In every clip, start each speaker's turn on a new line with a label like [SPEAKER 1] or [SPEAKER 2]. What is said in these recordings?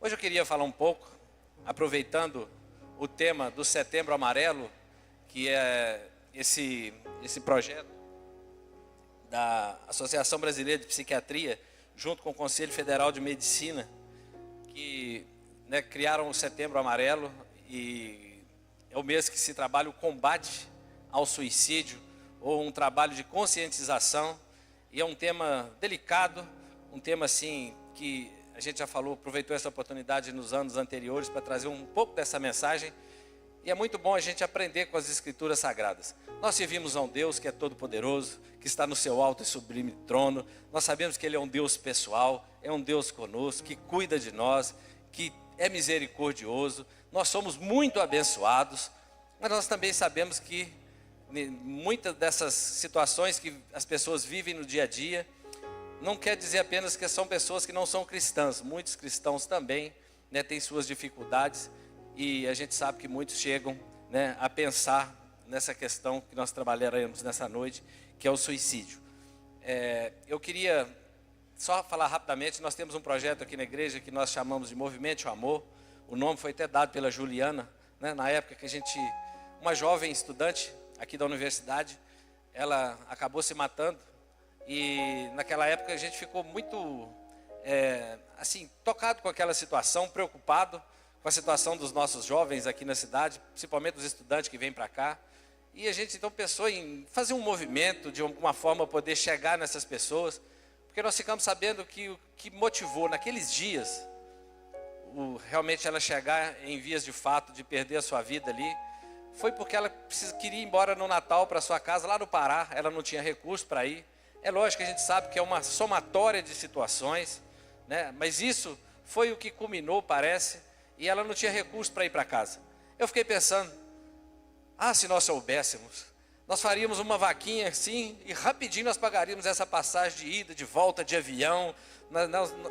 [SPEAKER 1] Hoje eu queria falar um pouco, aproveitando o tema do Setembro Amarelo, que é esse projeto da Associação Brasileira de Psiquiatria, junto com o Conselho Federal de Medicina, que criaram o Setembro Amarelo, e é o mês que se trabalha o combate ao suicídio, ou um trabalho de conscientização, e é um tema delicado, um tema assim que a gente já falou, aproveitou essa oportunidade nos anos anteriores para trazer um pouco dessa mensagem, e é muito bom a gente aprender com as Escrituras Sagradas. Nós servimos a um Deus que é todo-poderoso, que está no seu alto e sublime trono. Nós sabemos que Ele é um Deus pessoal, é um Deus conosco, que cuida de nós, que é misericordioso. Nós somos muito abençoados, mas nós também sabemos que muitas dessas situações que as pessoas vivem no dia a dia, não quer dizer apenas que são pessoas que não são cristãs. Muitos cristãos também têm suas dificuldades, e a gente sabe que muitos chegam a pensar nessa questão que nós trabalharemos nessa noite, que é o suicídio. Eu queria só falar rapidamente, nós temos um projeto aqui na igreja que nós chamamos de Movimento Amor. O nome foi até dado pela Juliana, na época que uma jovem estudante aqui da universidade, ela acabou se matando, e naquela época a gente ficou muito tocado com aquela situação, preocupado com a situação dos nossos jovens aqui na cidade, principalmente os estudantes que vêm para cá. E a gente então pensou em fazer um movimento, de alguma forma poder chegar nessas pessoas, porque nós ficamos sabendo que o que motivou naqueles dias, realmente ela chegar em vias de fato de perder a sua vida ali, foi porque ela queria ir embora no Natal para sua casa lá no Pará. Ela não tinha recurso para ir. É lógico que a gente sabe que é uma somatória de situações, mas isso foi o que culminou, parece, e ela não tinha recurso para ir para casa. Eu fiquei pensando, se nós soubéssemos, nós faríamos uma vaquinha assim, e rapidinho nós pagaríamos essa passagem de ida, de volta, de avião,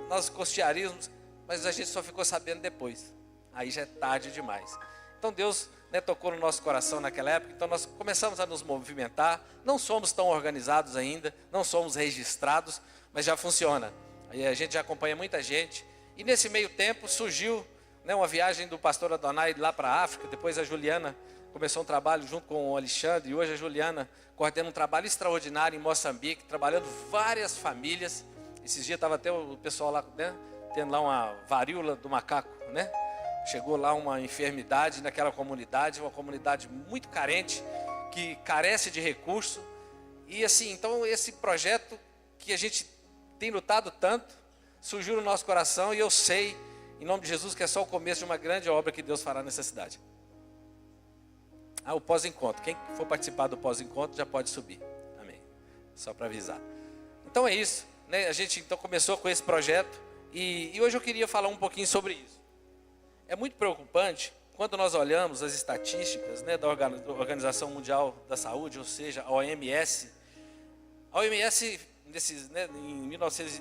[SPEAKER 1] nós custearíamos, mas a gente só ficou sabendo depois. Aí já é tarde demais. Então Deus tocou no nosso coração naquela época, então nós começamos a nos movimentar. Não somos tão organizados ainda, não somos registrados, mas já funciona. Aí a gente já acompanha muita gente, e nesse meio tempo surgiu uma viagem do pastor Adonai lá para a África. Depois a Juliana começou um trabalho junto com o Alexandre, e hoje a Juliana coordena um trabalho extraordinário em Moçambique, trabalhando várias famílias. Esses dias estava até o pessoal lá, tendo lá uma varíola do macaco, Chegou lá uma enfermidade naquela comunidade, uma comunidade muito carente, que carece de recurso. E assim, então esse projeto que a gente tem lutado tanto, surgiu no nosso coração, e eu sei, em nome de Jesus, que é só o começo de uma grande obra que Deus fará nessa cidade. O pós-encontro, quem for participar do pós-encontro já pode subir, amém, só para avisar. Então é isso, a gente então começou com esse projeto, e hoje eu queria falar um pouquinho sobre isso. É muito preocupante quando nós olhamos as estatísticas da Organização Mundial da Saúde, ou seja, a OMS. A OMS,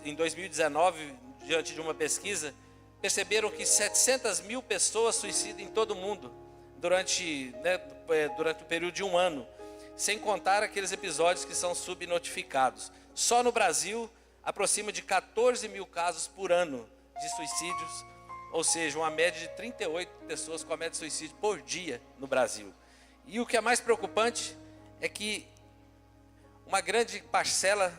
[SPEAKER 1] em 2019, diante de uma pesquisa, perceberam que 700 mil pessoas suicidam em todo o mundo durante o período de um ano, sem contar aqueles episódios que são subnotificados. Só no Brasil, aproxima de 14 mil casos por ano de suicídios, ou seja, uma média de 38 pessoas cometem suicídio por dia no Brasil. E o que é mais preocupante é que uma grande parcela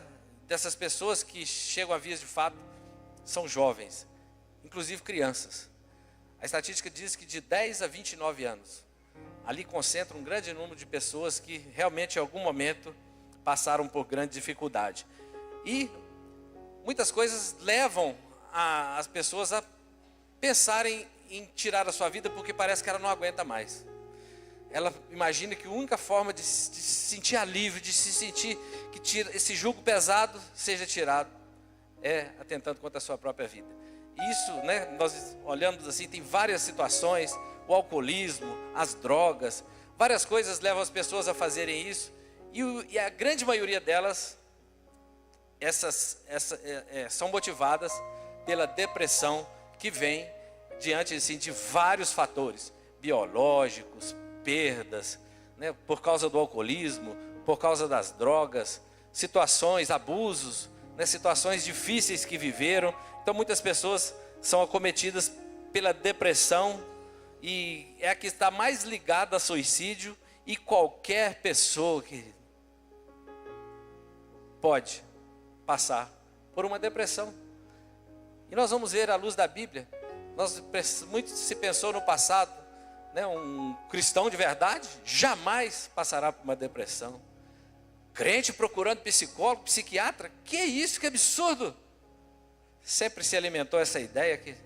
[SPEAKER 1] dessas pessoas que chegam a vias de fato são jovens, inclusive crianças. A estatística diz que de 10 a 29 anos, ali concentra um grande número de pessoas que realmente em algum momento passaram por grande dificuldade. E muitas coisas levam as pessoas a pensarem em tirar a sua vida, porque parece que ela não aguenta mais. Ela imagina que a única forma de se sentir alívio, de se sentir que esse jugo pesado seja tirado, é atentando contra a sua própria vida. Isso, nós olhamos assim, tem várias situações, o alcoolismo, as drogas, várias coisas levam as pessoas a fazerem isso, e a grande maioria delas, são motivadas pela depressão, que vem diante assim, de vários fatores biológicos, perdas, por causa do alcoolismo, por causa das drogas, situações, abusos, situações difíceis que viveram. Então muitas pessoas são acometidas pela depressão, e é a que está mais ligada a suicídio, e qualquer pessoa, querido, pode passar por uma depressão. E nós vamos ver à luz da Bíblia. Muito se pensou no passado, né, um cristão de verdade jamais passará por uma depressão. Crente procurando psicólogo, psiquiatra, que isso, que absurdo. Sempre se alimentou essa ideia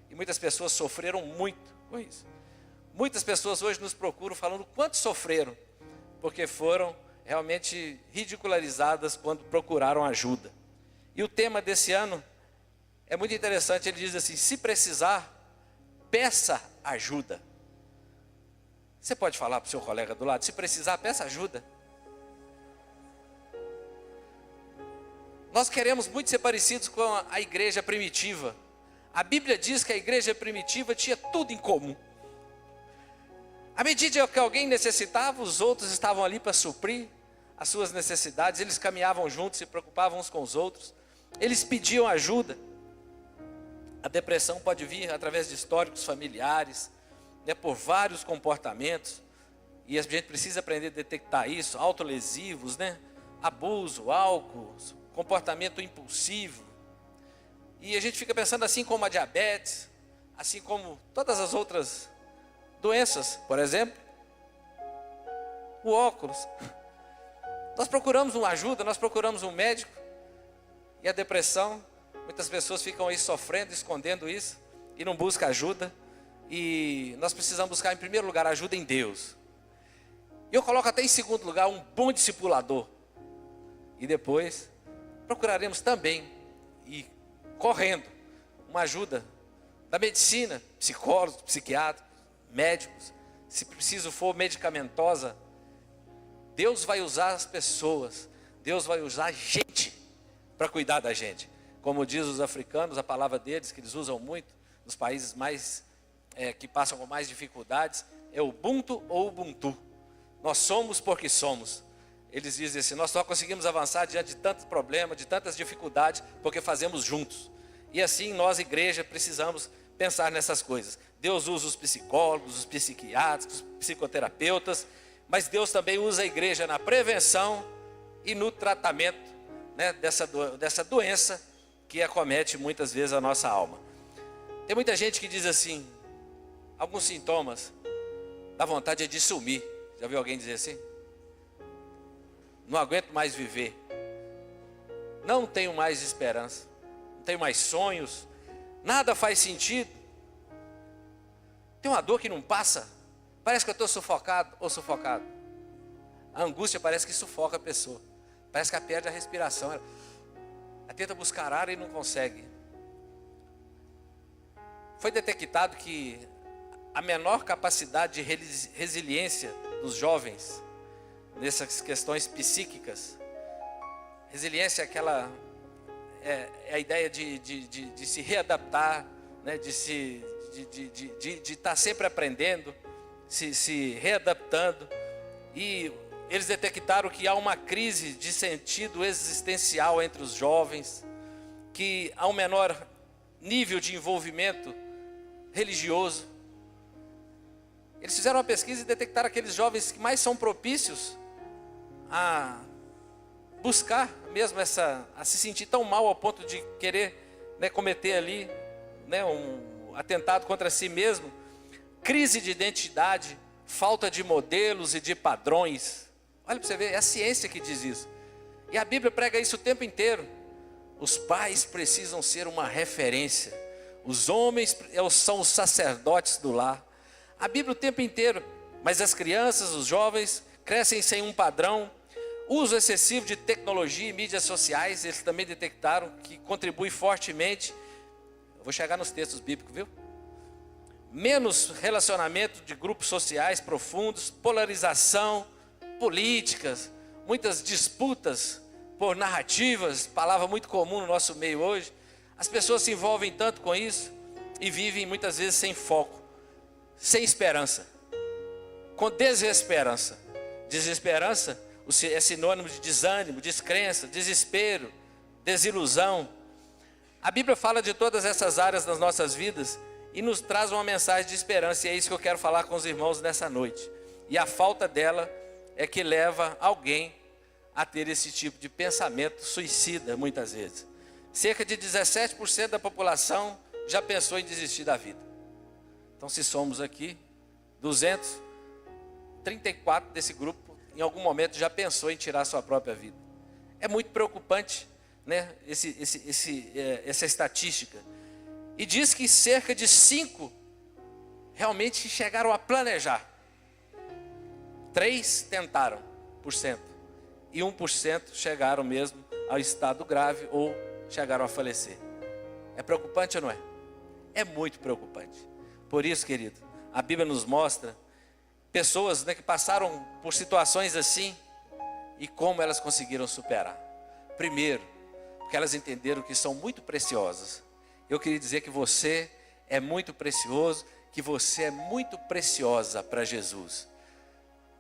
[SPEAKER 1] e muitas pessoas sofreram muito com isso. Muitas pessoas hoje nos procuram falando quanto sofreram, porque foram realmente ridicularizadas quando procuraram ajuda. E o tema desse ano é muito interessante, ele diz assim: se precisar, peça ajuda. Você pode falar para o seu colega do lado: se precisar, peça ajuda. Nós queremos muito ser parecidos com a igreja primitiva. A Bíblia diz que a igreja primitiva tinha tudo em comum. À medida que alguém necessitava, os outros estavam ali para suprir as suas necessidades. Eles caminhavam juntos, se preocupavam uns com os outros. Eles pediam ajuda. A depressão pode vir através de históricos familiares, né, por vários comportamentos. E a gente precisa aprender a detectar isso. Autolesivos, né, abuso, álcool, comportamento impulsivo. E a gente fica pensando, assim como a diabetes, assim como todas as outras doenças, por exemplo, o óculos. Nós procuramos uma ajuda, nós procuramos um médico. E a depressão, muitas pessoas ficam aí sofrendo, escondendo isso, e não buscam ajuda. E nós precisamos buscar em primeiro lugar ajuda em Deus. E eu coloco até em segundo lugar um bom discipulador. E depois procuraremos também, e correndo, uma ajuda da medicina, psicólogos, psiquiatras, médicos. Se preciso for medicamentosa, Deus vai usar as pessoas, Deus vai usar gente para cuidar da gente. Como diz os africanos, a palavra deles, que eles usam muito, nos países mais, que passam com mais dificuldades, é Ubuntu ou Ubuntu. Nós somos porque somos. Eles dizem assim: nós só conseguimos avançar diante de tantos problemas, de tantas dificuldades, porque fazemos juntos. E assim nós, igreja, precisamos pensar nessas coisas. Deus usa os psicólogos, os psiquiatras, os psicoterapeutas, mas Deus também usa a igreja na prevenção e no tratamento, né, dessa doença que acomete muitas vezes a nossa alma. Tem muita gente que diz assim, alguns sintomas, dá vontade de sumir. Já viu alguém dizer assim? Não aguento mais viver, não tenho mais esperança, não tenho mais sonhos, nada faz sentido, tem uma dor que não passa, parece que eu estou sufocado ou sufocado. A angústia parece que sufoca a pessoa, parece que ela perde a respiração, ela tenta buscar ar e não consegue. Foi detectado que a menor capacidade de resiliência dos jovens nessas questões psíquicas, resiliência é a ideia de se readaptar, né, de estar sempre aprendendo, se readaptando. E eles detectaram que há uma crise de sentido existencial entre os jovens, que há um menor nível de envolvimento religioso. Eles fizeram uma pesquisa e detectaram aqueles jovens que mais são propícios a buscar mesmo a se sentir tão mal ao ponto de querer, né, cometer ali, né, um atentado contra si mesmo. Crise de identidade, falta de modelos e de padrões. Olha para você ver, é a ciência que diz isso. E a Bíblia prega isso o tempo inteiro. Os pais precisam ser uma referência. Os homens são os sacerdotes do lar. A Bíblia o tempo inteiro. Mas as crianças, os jovens, crescem sem um padrão. Uso excessivo de tecnologia e mídias sociais, eles também detectaram que contribui fortemente. Eu vou chegar nos textos bíblicos, viu? Menos relacionamento de grupos sociais profundos, polarização, políticas, muitas disputas por narrativas, palavra muito comum no nosso meio hoje. As pessoas se envolvem tanto com isso e vivem muitas vezes sem foco, sem esperança, com desesperança. Desesperança é sinônimo de desânimo, descrença, desespero, desilusão. A Bíblia fala de todas essas áreas das nossas vidas e nos traz uma mensagem de esperança, e é isso que eu quero falar com os irmãos nessa noite. E a falta dela é que leva alguém a ter esse tipo de pensamento suicida muitas vezes. Cerca de 17% da população já pensou em desistir da vida. Então, se somos aqui 234 desse grupo, em algum momento já pensou em tirar a sua própria vida. É muito preocupante, né, essa estatística. E diz que cerca de 5 realmente chegaram a planejar. 3 tentaram, e 1% chegaram mesmo ao estado grave ou chegaram a falecer. É preocupante ou não é? É muito preocupante. Por isso, querido, a Bíblia nos mostra pessoas, né, que passaram por situações assim e como elas conseguiram superar. Primeiro, porque elas entenderam que são muito preciosas. Eu queria dizer que você é muito precioso, que você é muito preciosa para Jesus.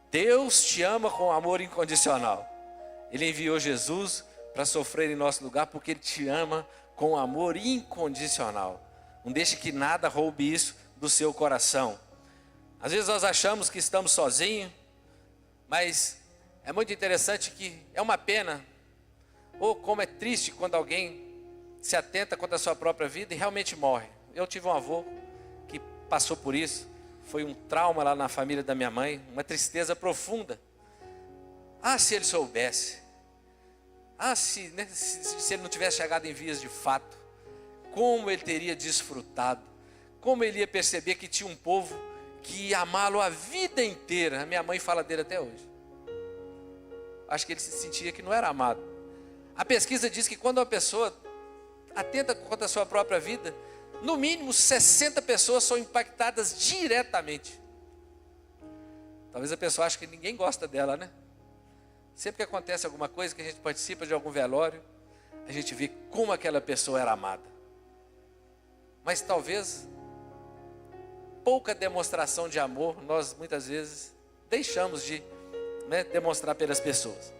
[SPEAKER 1] Deus te ama com amor incondicional. Ele enviou Jesus para sofrer em nosso lugar porque Ele te ama com amor incondicional. Não deixe que nada roube isso do seu coração. Às vezes nós achamos que estamos sozinhos, mas é muito interessante que é uma pena, ou como é triste quando alguém se atenta contra a sua própria vida e realmente morre. Eu tive um avô que passou por isso, foi um trauma lá na família da minha mãe, uma tristeza profunda. Ah, se ele soubesse, se ele não tivesse chegado em vias de fato, como ele teria desfrutado, como ele ia perceber que tinha um povo que ia amá-lo a vida inteira. A minha mãe fala dele até hoje. Acho que ele se sentia que não era amado. A pesquisa diz que quando uma pessoa atenta contra a sua própria vida, no mínimo 60 pessoas são impactadas diretamente. Talvez a pessoa ache que ninguém gosta dela, né? Sempre que acontece alguma coisa, que a gente participa de algum velório, a gente vê como aquela pessoa era amada. Mas talvez pouca demonstração de amor nós muitas vezes deixamos de, né, demonstrar pelas pessoas.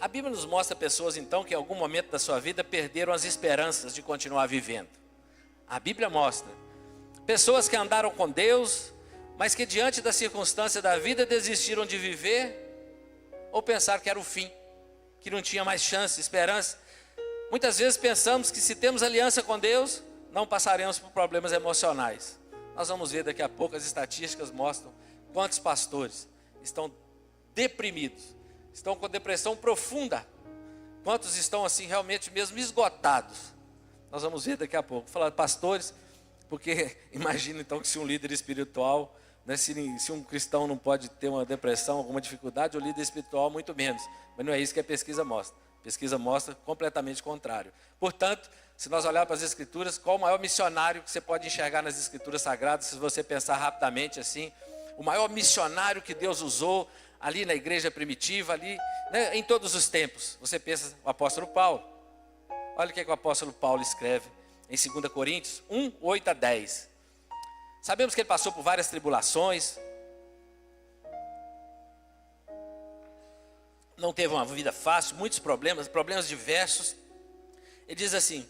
[SPEAKER 1] A Bíblia nos mostra pessoas então que em algum momento da sua vida perderam as esperanças de continuar vivendo. A Bíblia mostra pessoas que andaram com Deus, mas que diante da circunstância da vida desistiram de viver ou pensaram que era o fim, que não tinha mais chance, esperança. Muitas vezes pensamos que se temos aliança com Deus, não passaremos por problemas emocionais. Nós vamos ver daqui a pouco, as estatísticas mostram quantos pastores estão deprimidos, estão com depressão profunda, quantos estão assim realmente mesmo esgotados. Nós vamos ver daqui a pouco. Falar de pastores, porque imagina então que se um líder espiritual, né, se um cristão não pode ter uma depressão, alguma dificuldade, o líder espiritual muito menos. Mas não é isso que a pesquisa mostra. A pesquisa mostra completamente o contrário. Portanto, se nós olharmos para as Escrituras, qual o maior missionário que você pode enxergar nas Escrituras Sagradas, se você pensar rapidamente assim, o maior missionário que Deus usou ali na igreja primitiva, ali, né, em todos os tempos. Você pensa, o apóstolo Paulo. Olha o que o apóstolo Paulo escreve em 2 Coríntios 1, 8 a 10. Sabemos que ele passou por várias tribulações, não teve uma vida fácil, muitos problemas diversos. Ele diz assim: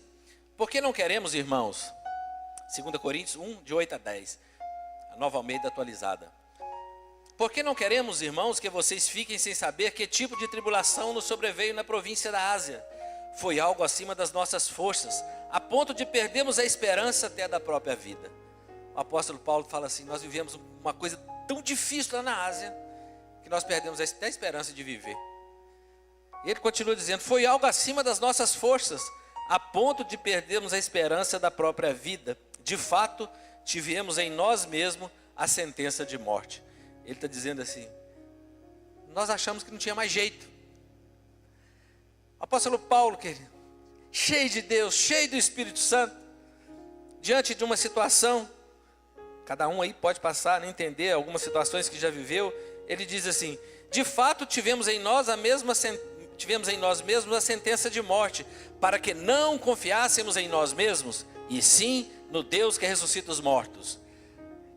[SPEAKER 1] por que não queremos, irmãos? 2 Coríntios 1, de 8 a 10, a Nova Almeida atualizada. Por que não queremos, irmãos, que vocês fiquem sem saber que tipo de tribulação nos sobreveio na província da Ásia? Foi algo acima das nossas forças, a ponto de perdermos a esperança até da própria vida. O apóstolo Paulo fala assim: nós vivemos uma coisa tão difícil lá na Ásia, que nós perdemos até a esperança de viver. E ele continua dizendo: foi algo acima das nossas forças, a ponto de perdermos a esperança da própria vida. De fato, tivemos em nós mesmos a sentença de morte. Ele está dizendo assim: nós achamos que não tinha mais jeito. O apóstolo Paulo, querido, cheio de Deus, cheio do Espírito Santo, diante de uma situação, cada um aí pode passar, né, entender algumas situações que já viveu. Ele diz assim: de fato tivemos em nós mesmos a sentença de morte, para que não confiássemos em nós mesmos, e sim no Deus que ressuscita os mortos.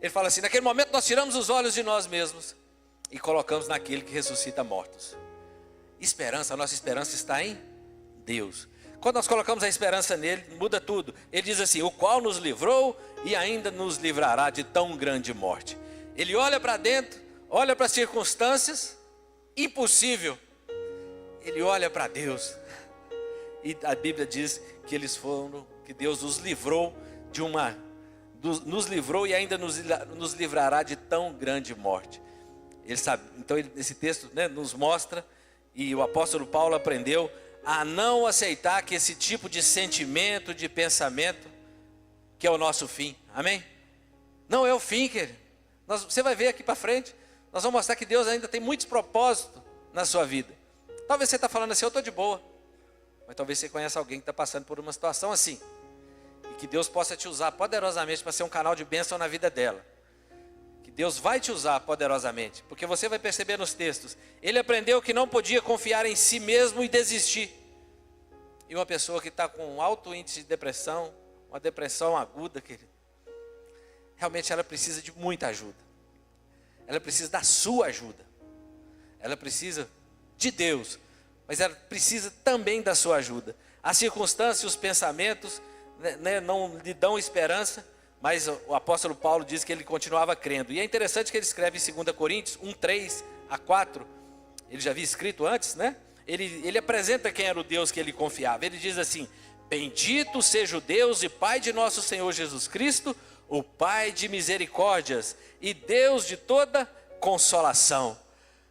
[SPEAKER 1] Ele fala assim: naquele momento nós tiramos os olhos de nós mesmos e colocamos naquele que ressuscita mortos. Esperança, a nossa esperança está em Deus. Quando nós colocamos a esperança nele, muda tudo. Ele diz assim: o qual nos livrou e ainda nos livrará de tão grande morte. Ele olha para dentro, olha para as circunstâncias, impossível. Ele olha para Deus. E a Bíblia diz que que Deus nos livrou nos livrou e ainda nos livrará de tão grande morte. Ele sabe. Então esse texto, né, nos mostra, e o apóstolo Paulo aprendeu a não aceitar que esse tipo de sentimento, de pensamento, que é o nosso fim. Amém? Não é o fim, querido. Você vai ver aqui para frente, nós vamos mostrar que Deus ainda tem muitos propósitos na sua vida. Talvez você está falando assim: eu estou de boa. Mas talvez você conheça alguém que está passando por uma situação assim. E que Deus possa te usar poderosamente para ser um canal de bênção na vida dela. Que Deus vai te usar poderosamente. Porque você vai perceber nos textos, ele aprendeu que não podia confiar em si mesmo e desistir. E uma pessoa que está com um alto índice de depressão, uma depressão aguda, querido, realmente ela precisa de muita ajuda. Ela precisa da sua ajuda. Ela precisa de Deus, mas ela precisa também da sua ajuda. As circunstâncias, os pensamentos, né, não lhe dão esperança, mas o apóstolo Paulo diz que ele continuava crendo. E é interessante que ele escreve em 2 Coríntios 1:3-4, ele já havia escrito antes, né? Ele apresenta quem era o Deus que ele confiava. Ele diz assim: bendito seja o Deus e Pai de nosso Senhor Jesus Cristo, o Pai de misericórdias e Deus de toda consolação.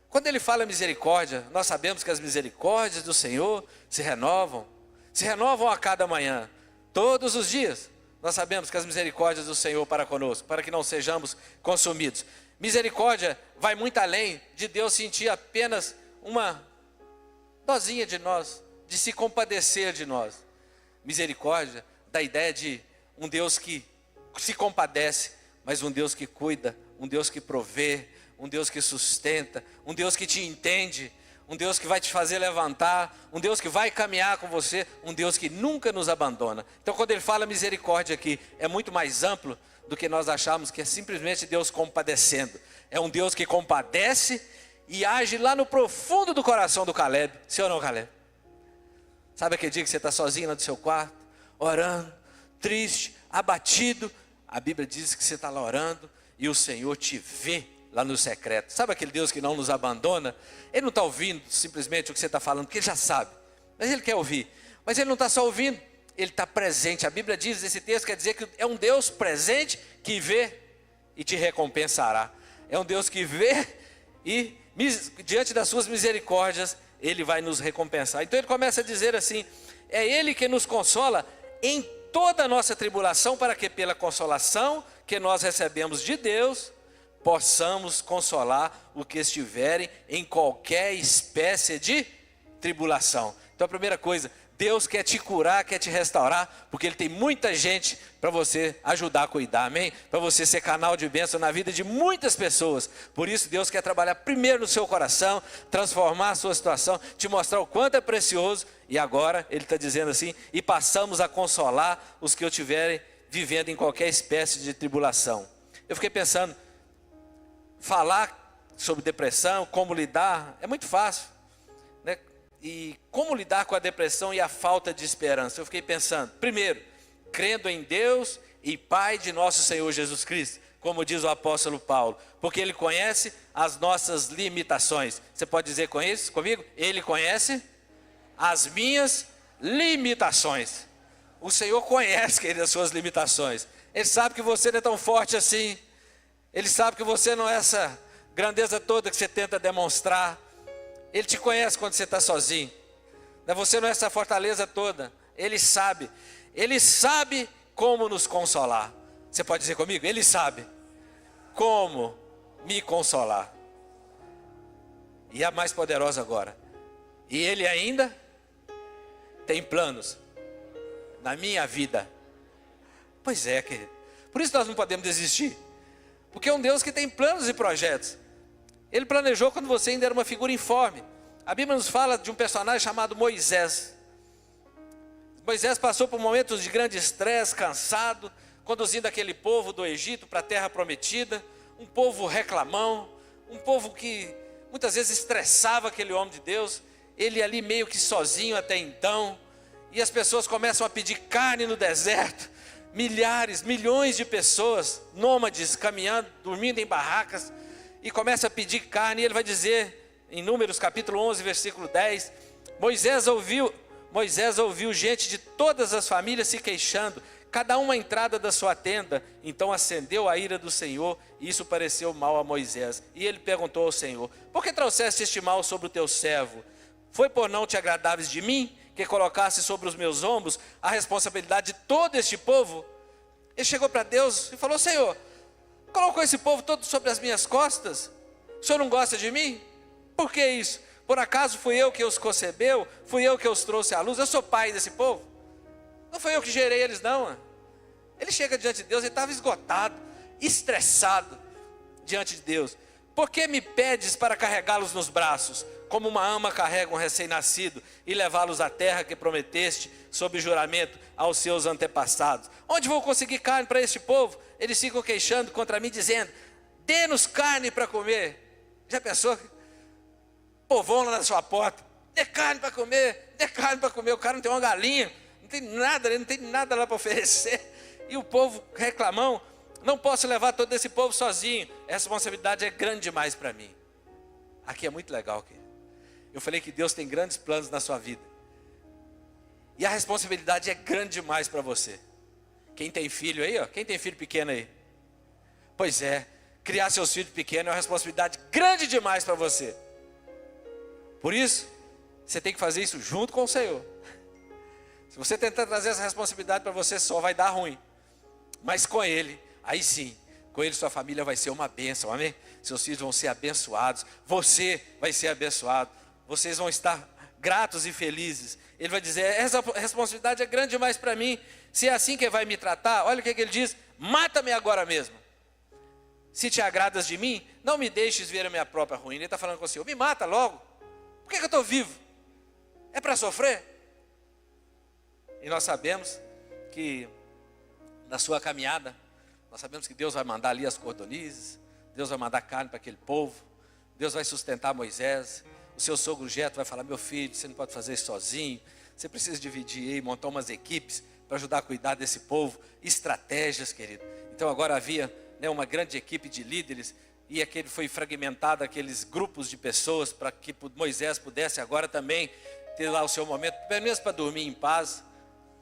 [SPEAKER 1] Quando ele fala misericórdia, nós sabemos que as misericórdias do Senhor se renovam a cada manhã, todos os dias. Nós sabemos que as misericórdias do Senhor para conosco, para que não sejamos consumidos. Misericórdia vai muito além de Deus sentir apenas uma dosinha de nós, de se compadecer de nós. Misericórdia dá ideia de um Deus que se compadece, mas um Deus que cuida, um Deus que provê, um Deus que sustenta, um Deus que te entende, um Deus que vai te fazer levantar, um Deus que vai caminhar com você, um Deus que nunca nos abandona. Então quando ele fala misericórdia aqui, é muito mais amplo do que nós achamos que é simplesmente Deus compadecendo. É um Deus que compadece e age lá no profundo do coração do Caleb. Sim ou não, Caleb? Sabe aquele dia que você está sozinho lá no seu quarto, orando, triste, abatido? A Bíblia diz que você está lá orando e o Senhor te vê lá no secreto. Sabe aquele Deus que não nos abandona? Ele não está ouvindo simplesmente o que você está falando, porque ele já sabe, mas ele quer ouvir. Mas ele não está só ouvindo, ele está presente. A Bíblia diz, esse texto quer dizer que é um Deus presente que vê e te recompensará. É um Deus que vê e diante das suas misericórdias ele vai nos recompensar. Então ele começa a dizer assim: é ele que nos consola em toda a nossa tribulação, para que pela consolação que nós recebemos de Deus possamos consolar o que estiverem em qualquer espécie de tribulação. Então a primeira coisa, Deus quer te curar, quer te restaurar, porque Ele tem muita gente para você ajudar a cuidar, amém? Para você ser canal de bênção na vida de muitas pessoas. Por isso Deus quer trabalhar primeiro no seu coração, transformar a sua situação, te mostrar o quanto é precioso. E agora Ele está dizendo assim: e passamos a consolar os que estiverem vivendo em qualquer espécie de tribulação. Eu fiquei pensando, falar sobre depressão, como lidar, é muito fácil, né? E como lidar com a depressão e a falta de esperança? Eu fiquei pensando, primeiro, crendo em Deus e Pai de nosso Senhor Jesus Cristo, como diz o apóstolo Paulo, porque Ele conhece as nossas limitações. Você pode dizer com isso comigo? Ele conhece as minhas limitações. O Senhor conhece, querido, as suas limitações. Ele sabe que você não é tão forte assim. Ele sabe que você não é essa grandeza toda que você tenta demonstrar. Ele te conhece quando você está sozinho. Você não é essa fortaleza toda. Ele sabe como nos consolar. Você pode dizer comigo? Ele sabe como me consolar. E a mais poderosa agora: e Ele ainda tem planos na minha vida. Pois é, querido. Por isso nós não podemos desistir. Porque é um Deus que tem planos e projetos. Ele planejou quando você ainda era uma figura informe. A Bíblia nos fala de um personagem chamado Moisés. Moisés passou por momentos de grande estresse, cansado, conduzindo aquele povo do Egito para a terra prometida. Um povo reclamão, um povo que muitas vezes estressava aquele homem de Deus. Ele ali meio que sozinho até então. E as pessoas começam a pedir carne no deserto. Milhares, milhões de pessoas, nômades, caminhando, dormindo em barracas, e começa a pedir carne. E ele vai dizer, em Números capítulo 11, versículo 10, Moisés ouviu gente de todas as famílias se queixando, cada uma à entrada da sua tenda. Então acendeu a ira do Senhor, e isso pareceu mal a Moisés. E ele perguntou ao Senhor: por que trouxeste este mal sobre o teu servo? Foi por não te agradares de mim, que colocasse sobre os meus ombros a responsabilidade de todo este povo? Ele chegou para Deus e falou: Senhor, colocou esse povo todo sobre as minhas costas? O Senhor não gosta de mim? Por que isso? Por acaso fui eu que os concebeu? Fui eu que os trouxe à luz? Eu sou pai desse povo? Não foi eu que gerei eles não. Ele chega diante de Deus, ele estava esgotado, estressado diante de Deus. Por que me pedes para carregá-los nos braços, como uma ama carrega um recém-nascido, e levá-los à terra que prometeste, sob juramento, aos seus antepassados? Onde vou conseguir carne para este povo? Eles ficam queixando contra mim, dizendo: dê-nos carne para comer. Já pensou? Povão lá na sua porta: dê carne para comer, dê carne para comer. O cara não tem uma galinha, não tem nada, ele não tem nada lá para oferecer. E o povo reclamão: não posso levar todo esse povo sozinho, a responsabilidade é grande demais para mim. Aqui é muito legal, querido. Eu falei que Deus tem grandes planos na sua vida, e a responsabilidade é grande demais para você. Quem tem filho aí, ó, quem tem filho pequeno aí? Pois é, criar seus filhos pequenos é uma responsabilidade grande demais para você. Por isso, você tem que fazer isso junto com o Senhor. Se você tentar trazer essa responsabilidade para você só, vai dar ruim. Mas com Ele, aí sim, com Ele sua família vai ser uma bênção, amém? Seus filhos vão ser abençoados, você vai ser abençoado, vocês vão estar gratos e felizes. Ele vai dizer: essa responsabilidade é grande demais para mim. Se é assim que vai me tratar, olha o que ele diz: mata-me agora mesmo. Se te agradas de mim, não me deixes ver a minha própria ruína. Ele está falando com o Senhor: me mata logo. Por que eu estou vivo? É para sofrer? E nós sabemos que na sua caminhada, nós sabemos que Deus vai mandar ali as cordonizes, Deus vai mandar carne para aquele povo, Deus vai sustentar Moisés. O seu sogro Jetro vai falar: meu filho, você não pode fazer isso sozinho, você precisa dividir aí, montar umas equipes para ajudar a cuidar desse povo, estratégias, querido. Então agora havia, né, uma grande equipe de líderes, e aquele foi fragmentado, aqueles grupos de pessoas, para que Moisés pudesse agora também ter lá o seu momento, pelo menos para dormir em paz.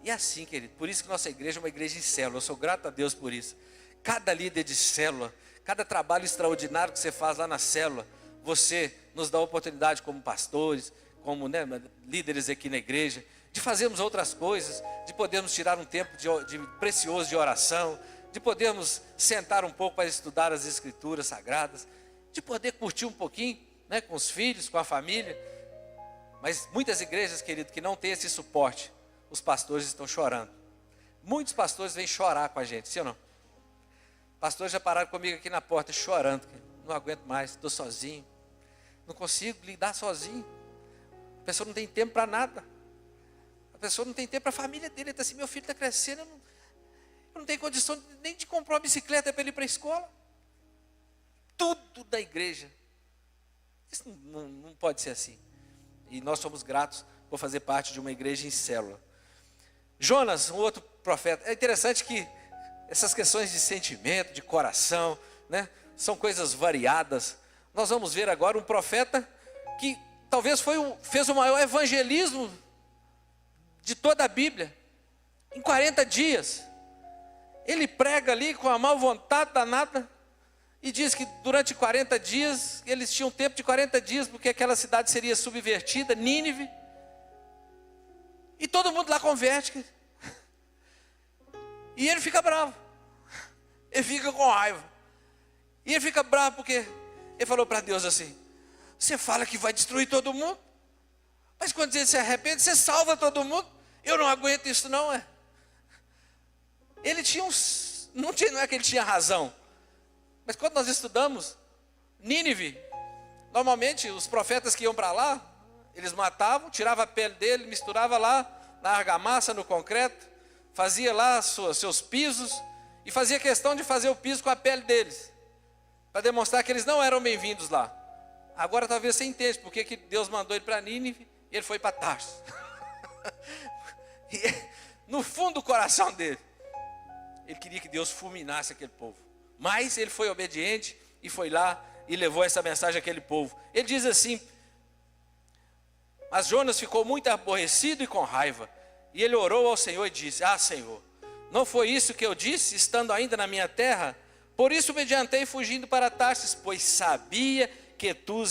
[SPEAKER 1] E assim, querido, por isso que nossa igreja é uma igreja em célula. Eu sou grato a Deus por isso. Cada líder de célula, cada trabalho extraordinário que você faz lá na célula, você nos dá a oportunidade como pastores, como, né, líderes aqui na igreja, de fazermos outras coisas, de podermos tirar um tempo de precioso de oração, de podermos sentar um pouco para estudar as escrituras sagradas, de poder curtir um pouquinho, né, com os filhos, com a família. Mas muitas igrejas, querido, que não tem esse suporte, os pastores estão chorando. Muitos pastores vêm chorar com a gente, sim ou não? Pastores já pararam comigo aqui na porta chorando: não aguento mais, estou sozinho, não consigo lidar sozinho. A pessoa não tem tempo para nada, a pessoa não tem tempo para a família dele. Ele está assim: meu filho está crescendo, eu não tenho condição nem de comprar uma bicicleta para ele ir para a escola. Tudo da igreja. Isso não pode ser assim. E nós somos gratos por fazer parte de uma igreja em célula. Jonas, um outro profeta. É interessante que essas questões de sentimento, de coração, né, são coisas variadas. Nós vamos ver agora um profeta que talvez fez o maior evangelismo de toda a Bíblia. Em 40 dias. Ele prega ali com a má vontade danada. E diz que durante 40 dias, eles tinham tempo de 40 dias, porque aquela cidade seria subvertida, Nínive. E todo mundo lá converte. E ele fica bravo. Ele fica com raiva. E ele fica bravo porque ele falou para Deus assim: você fala que vai destruir todo mundo, mas quando ele se arrepende, você salva todo mundo. Eu não aguento isso não, é. Ele tinha não é que ele tinha razão, mas quando nós estudamos Nínive, normalmente os profetas que iam para lá, eles matavam, tiravam a pele dele, misturava lá na argamassa, no concreto, fazia lá seus pisos, e fazia questão de fazer o piso com a pele deles, para demonstrar que eles não eram bem-vindos lá. Agora talvez você entenda porque que Deus mandou ele para Nínive e ele foi para Tarso. E no fundo do coração dele, ele queria que Deus fulminasse aquele povo. Mas ele foi obediente e foi lá e levou essa mensagem àquele povo. Ele diz assim: mas Jonas ficou muito aborrecido e com raiva. E ele orou ao Senhor e disse: ah, Senhor, não foi isso que eu disse, estando ainda na minha terra? Por isso me adiantei fugindo para Tarsis, pois sabia que tu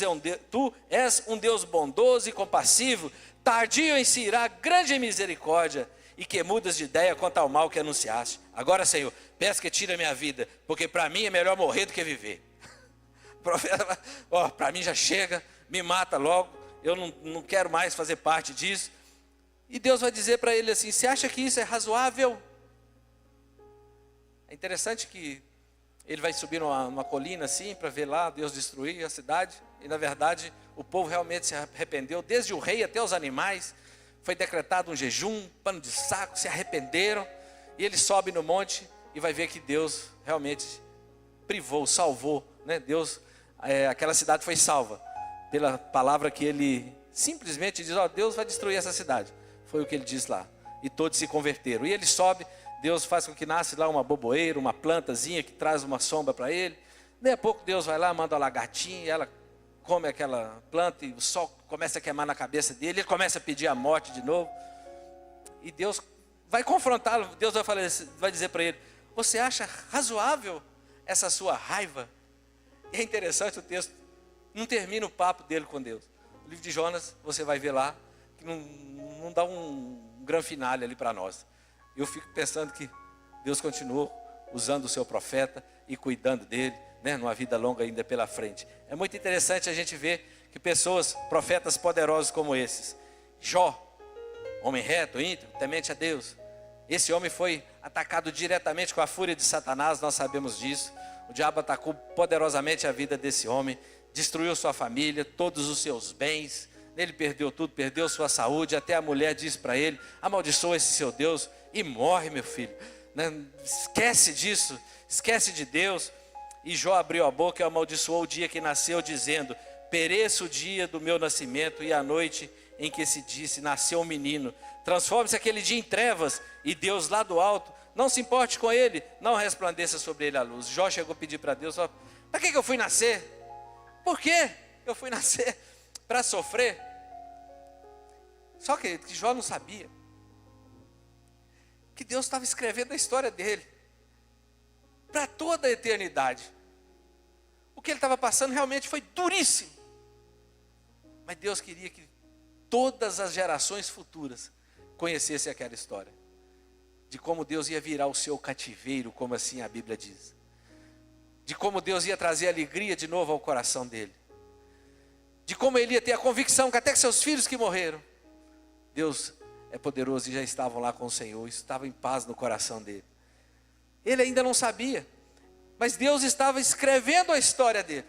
[SPEAKER 1] és um Deus bondoso e compassivo, tardio em se irar, grande em misericórdia, e que mudas de ideia quanto ao mal que anunciaste. Agora, Senhor, peço que tire a minha vida, porque para mim é melhor morrer do que viver. O profeta, para mim já chega, me mata logo, eu não quero mais fazer parte disso. E Deus vai dizer para ele assim: você acha que isso é razoável? É interessante que ele vai subir numa colina assim, para ver lá Deus destruir a cidade. E na verdade o povo realmente se arrependeu, desde o rei até os animais. Foi decretado um jejum, pano de saco, se arrependeram. E ele sobe no monte e vai ver que Deus realmente privou, salvou, né? Deus, aquela cidade foi salva pela palavra que ele simplesmente diz: Deus vai destruir essa cidade. Foi o que ele diz lá. E todos se converteram. E ele sobe, Deus faz com que nasce lá uma boboeira, uma plantazinha que traz uma sombra para ele. Daí a pouco Deus vai lá, manda uma lagartinha, ela come aquela planta e o sol começa a queimar na cabeça dele. Ele começa a pedir a morte de novo. E Deus vai confrontá-lo. Deus vai dizer para ele: você acha razoável essa sua raiva? E é interessante o texto, não termina o papo dele com Deus. O livro de Jonas, você vai ver lá, que não dá um grande finale ali para nós. Eu fico pensando que Deus continuou usando o seu profeta e cuidando dele, né, numa vida longa ainda pela frente. É muito interessante a gente ver que pessoas, profetas poderosos como esses, Jó, homem reto, íntegro, temente a Deus, esse homem foi atacado diretamente com a fúria de Satanás, nós sabemos disso. O diabo atacou poderosamente a vida desse homem, destruiu sua família, todos os seus bens. Ele perdeu tudo, perdeu sua saúde. Até a mulher disse para ele: amaldiçoa esse seu Deus e morre, meu filho, né? Esquece disso, esquece de Deus. E Jó abriu a boca e amaldiçoou o dia que nasceu, dizendo: pereça o dia do meu nascimento e a noite em que se disse nasceu um menino. Transforme-se aquele dia em trevas, e Deus lá do alto não se importe com ele, não resplandeça sobre ele a luz. Jó chegou a pedir para Deus: para que eu fui nascer? Por que eu fui nascer? Para sofrer? Só que Jó não sabia que Deus estava escrevendo a história dele para toda a eternidade. O que ele estava passando realmente foi duríssimo, mas Deus queria que todas as gerações futuras conhecessem aquela história, de como Deus ia virar o seu cativeiro, como assim a Bíblia diz, de como Deus ia trazer alegria de novo ao coração dele, de como ele ia ter a convicção que até que seus filhos que morreram, Deus é poderoso e já estavam lá com o Senhor, estava em paz no coração dele. Ele ainda não sabia, mas Deus estava escrevendo a história dele.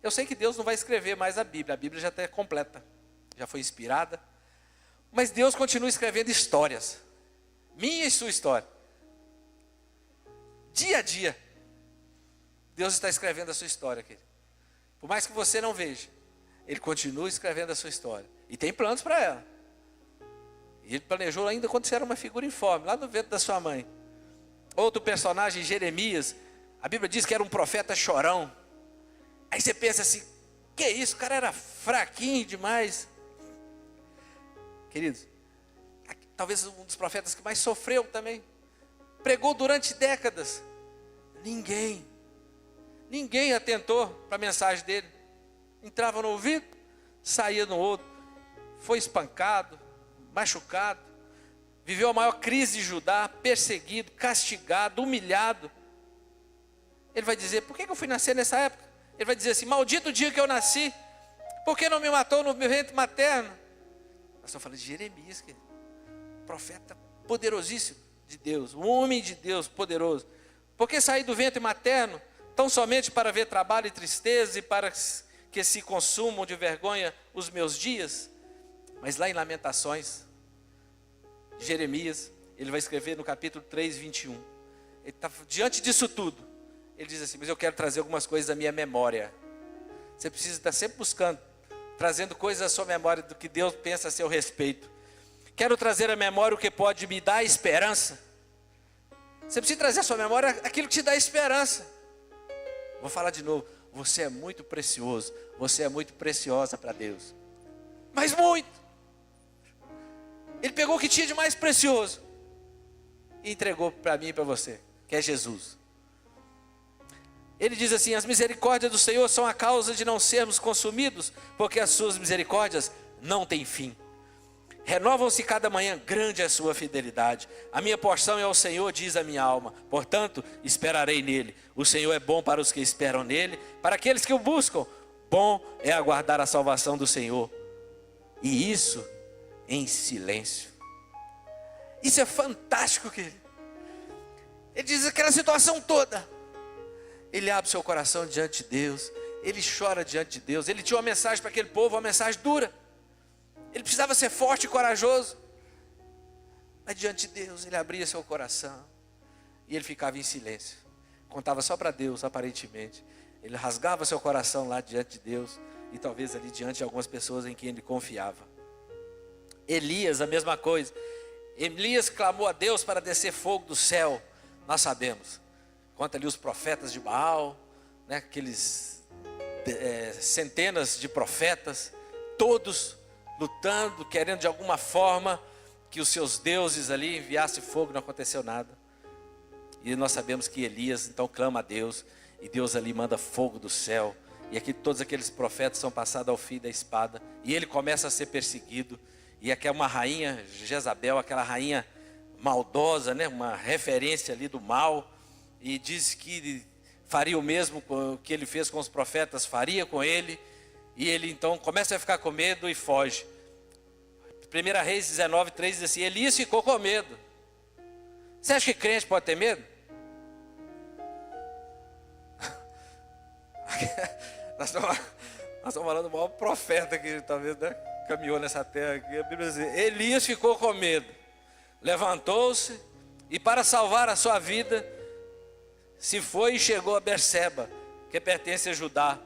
[SPEAKER 1] Eu sei que Deus não vai escrever mais a Bíblia já está completa, já foi inspirada, mas Deus continua escrevendo histórias, minha e sua história. Dia a dia, Deus está escrevendo a sua história, querido. Por mais que você não veja, Ele continua escrevendo a sua história. E tem planos para ela. E Ele planejou ainda quando você era uma figura informe, lá no ventre da sua mãe. Outro personagem, Jeremias, a Bíblia diz que era um profeta chorão. Aí você pensa assim: que é isso? O cara era fraquinho demais. Queridos, talvez um dos profetas que mais sofreu também. Pregou durante décadas. Ninguém atentou para a mensagem dele. Entrava no ouvido, saía no outro. Foi espancado, machucado. Viveu a maior crise de Judá, perseguido, castigado, humilhado. Ele vai dizer: por que eu fui nascer nessa época? Ele vai dizer assim: maldito o dia que eu nasci. Por que não me matou no meu ventre materno? Nós estamos falando de Jeremias, querido. Profeta poderosíssimo de Deus, um homem de Deus poderoso. Por que saí do ventre materno tão somente para ver trabalho e tristeza e para que se consumam de vergonha os meus dias? Mas lá em Lamentações, Jeremias, ele vai escrever no capítulo 3, 21. Ele está diante disso tudo. Ele diz assim: mas eu quero trazer algumas coisas da minha memória. Você precisa estar sempre buscando, trazendo coisas da sua memória do que Deus pensa a seu respeito. Quero trazer à memória o que pode me dar esperança. Você precisa trazer à sua memória aquilo que te dá esperança. Vou falar de novo. Você é muito precioso. Você é muito preciosa para Deus. Mas muito. Ele pegou o que tinha de mais precioso e entregou para mim e para você, que é Jesus. Ele diz assim: as misericórdias do Senhor são a causa de não sermos consumidos, porque as suas misericórdias não têm fim. Renovam-se cada manhã, grande é a sua fidelidade. A minha porção é ao Senhor, diz a minha alma, portanto esperarei nele. O Senhor é bom para os que esperam nele, para aqueles que o buscam. Bom é aguardar a salvação do Senhor, e isso em silêncio. Isso é fantástico, querido. Ele diz aquela situação toda, ele abre seu coração diante de Deus, ele chora diante de Deus. Ele tinha uma mensagem para aquele povo, uma mensagem dura. Ele precisava ser forte e corajoso, mas diante de Deus ele abria seu coração e ele ficava em silêncio, contava só para Deus aparentemente. Ele rasgava seu coração lá diante de Deus e talvez ali diante de algumas pessoas em quem ele confiava. Elias, a mesma coisa. Elias clamou a Deus para descer fogo do céu. Nós sabemos, conta ali os profetas de Baal, né, aqueles centenas de profetas, todos lutando, querendo de alguma forma que os seus deuses ali enviassem fogo. Não aconteceu nada. E nós sabemos que Elias então clama a Deus, e Deus ali manda fogo do céu, e aqui todos aqueles profetas são passados ao fio da espada, e ele começa a ser perseguido. E aqui é uma rainha, Jezabel, aquela rainha maldosa, né? Uma referência ali do mal, e diz que faria o mesmo que ele fez com os profetas, faria com ele. E ele então começa a ficar com medo e foge. 1 Reis 19:3 diz assim: Elias ficou com medo. Você acha que crente pode ter medo? Nós estamos falando do maior profeta que talvez, né, caminhou nessa terra aqui. A Bíblia diz: Elias ficou com medo, levantou-se e para salvar a sua vida se foi e chegou a Berseba, que pertence a Judá,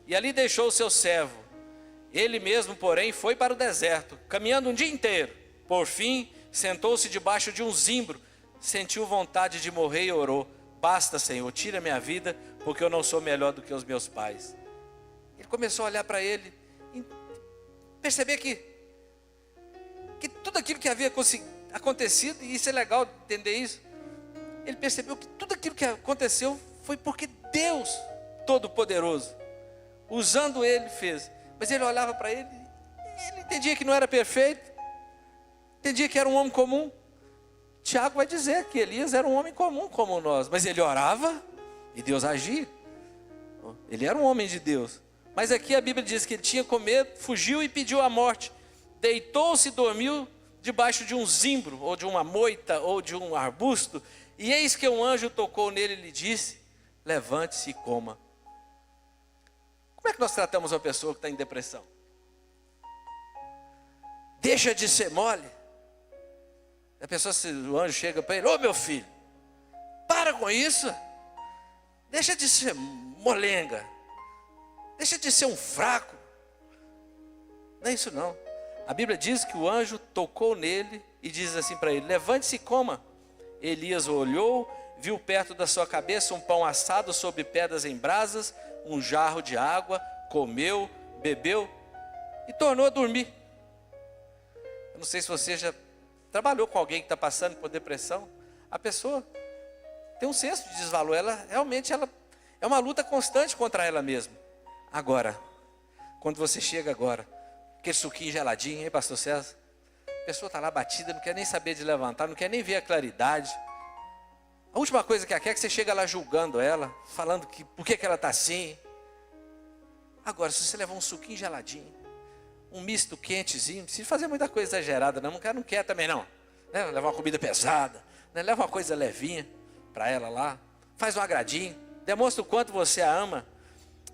[SPEAKER 1] e ali deixou o seu servo. Ele mesmo, porém, foi para o deserto, caminhando um dia inteiro. Por fim, sentou-se debaixo de um zimbro, sentiu vontade de morrer e orou: basta, Senhor, tira minha vida, porque eu não sou melhor do que os meus pais. Ele começou a olhar para ele e perceber que tudo aquilo que havia acontecido, e isso é legal entender isso, ele percebeu que tudo aquilo que aconteceu foi porque Deus Todo-Poderoso, usando ele, fez. Mas ele olhava para ele, ele entendia que não era perfeito, entendia que era um homem comum. Tiago vai dizer que Elias era um homem comum como nós, mas ele orava e Deus agia. Ele era um homem de Deus. Mas aqui a Bíblia diz que ele tinha com medo, fugiu e pediu a morte. Deitou-se e dormiu debaixo de um zimbro, ou de uma moita, ou de um arbusto. E eis que um anjo tocou nele e lhe disse: levante-se e coma. Como é que nós tratamos uma pessoa que está em depressão? Deixa de ser mole. A pessoa, se o anjo chega para ele: ô meu filho, para com isso. Deixa de ser molenga. Deixa de ser um fraco. Não é isso não. A Bíblia diz que o anjo tocou nele e diz assim para ele: levante-se e coma. Elias olhou, viu perto da sua cabeça um pão assado sobre pedras em brasas, um jarro de água, comeu, bebeu e tornou a dormir. Eu não sei se você já trabalhou com alguém que está passando por depressão. A pessoa tem um senso de desvalor. Ela realmente é uma luta constante contra ela mesma. Agora, quando você chega agora, aquele suquinho geladinho, hein, pastor César? A pessoa está lá batida, não quer nem saber de levantar, não quer nem ver a claridade. A última coisa que ela quer é que você chega lá julgando ela, falando que por que ela está assim. Agora, se você levar um suquinho geladinho, um misto quentezinho, não precisa fazer muita coisa exagerada, não. O cara não quer também não, né? Levar uma comida pesada, né? Leva uma coisa levinha para ela lá, faz um agradinho, demonstra o quanto você a ama.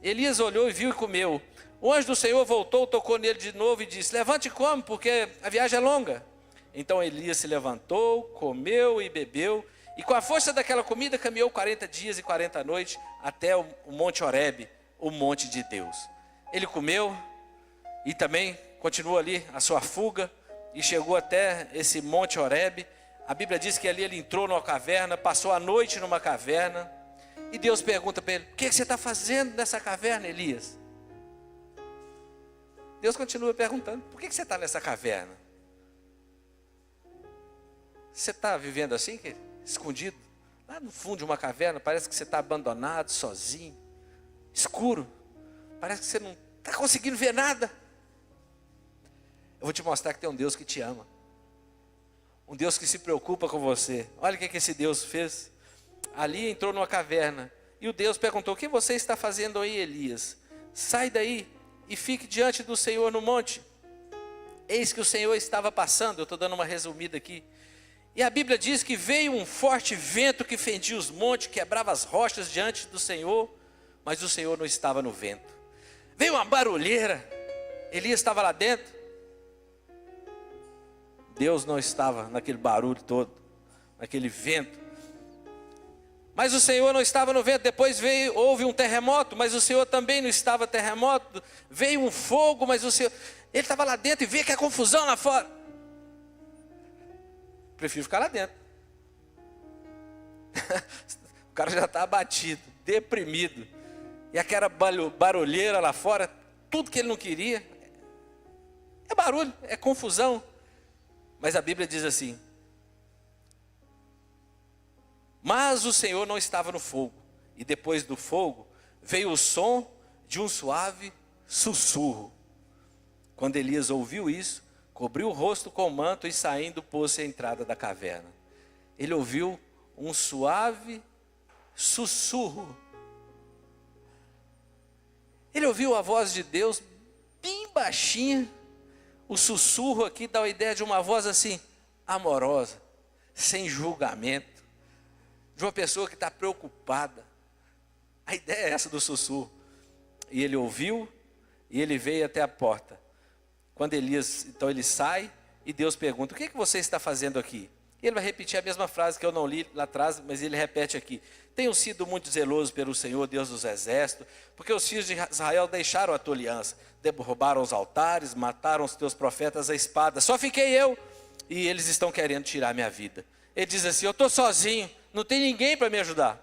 [SPEAKER 1] Elias olhou e viu e comeu. O anjo do Senhor voltou, tocou nele de novo e disse: levante e come, porque a viagem é longa. Então Elias se levantou, comeu e bebeu, e com a força daquela comida caminhou 40 dias e 40 noites até o monte Horebe, o monte de Deus. Ele comeu e também continuou ali a sua fuga, e chegou até esse Monte Horebe. A Bíblia diz que ali ele entrou numa caverna, passou a noite numa caverna. E Deus pergunta para ele: o que você está fazendo nessa caverna, Elias? Deus continua perguntando: por que você está nessa caverna? Você está vivendo assim, querido? Escondido? Lá no fundo de uma caverna, parece que você está abandonado, sozinho, escuro. Parece que você não está conseguindo ver nada. Eu vou te mostrar que tem um Deus que te ama. Um Deus que se preocupa com você. Olha o que esse Deus fez. Ali entrou numa caverna. E o Deus perguntou: o que você está fazendo aí, Elias? Sai daí e fique diante do Senhor no monte. Eis que o Senhor estava passando. Eu estou dando uma resumida aqui. E a Bíblia diz que veio um forte vento que fendia os montes, quebrava as rochas diante do Senhor. Mas o Senhor não estava no vento. Veio uma barulheira. Elias estava lá dentro. Deus não estava naquele barulho todo, naquele vento. Mas o Senhor não estava no vento. Depois houve um terremoto, mas o Senhor também não estava terremoto. Veio um fogo, mas o Senhor... Ele estava lá dentro e via que a confusão lá fora. Prefiro ficar lá dentro. O cara já está abatido, deprimido. E aquela barulheira lá fora, tudo que ele não queria. É barulho, é confusão. Mas a Bíblia diz assim: mas o Senhor não estava no fogo. E depois do fogo veio o som de um suave sussurro. Quando Elias ouviu isso, cobriu o rosto com o manto e saindo pôs-se à entrada da caverna. Ele ouviu um suave sussurro. Ele ouviu a voz de Deus bem baixinha. O sussurro aqui dá a ideia de uma voz assim, amorosa, sem julgamento, de uma pessoa que está preocupada. A ideia é essa do sussurro. E ele ouviu e ele veio até a porta. Quando Elias, então ele sai e Deus pergunta: o que você está fazendo aqui? E ele vai repetir a mesma frase que eu não li lá atrás, mas ele repete aqui: tenho sido muito zeloso pelo Senhor, Deus dos exércitos, porque os filhos de Israel deixaram a tua aliança, derrubaram os altares, mataram os teus profetas à espada, só fiquei eu, e eles estão querendo tirar minha vida. Ele diz assim: eu estou sozinho, não tem ninguém para me ajudar.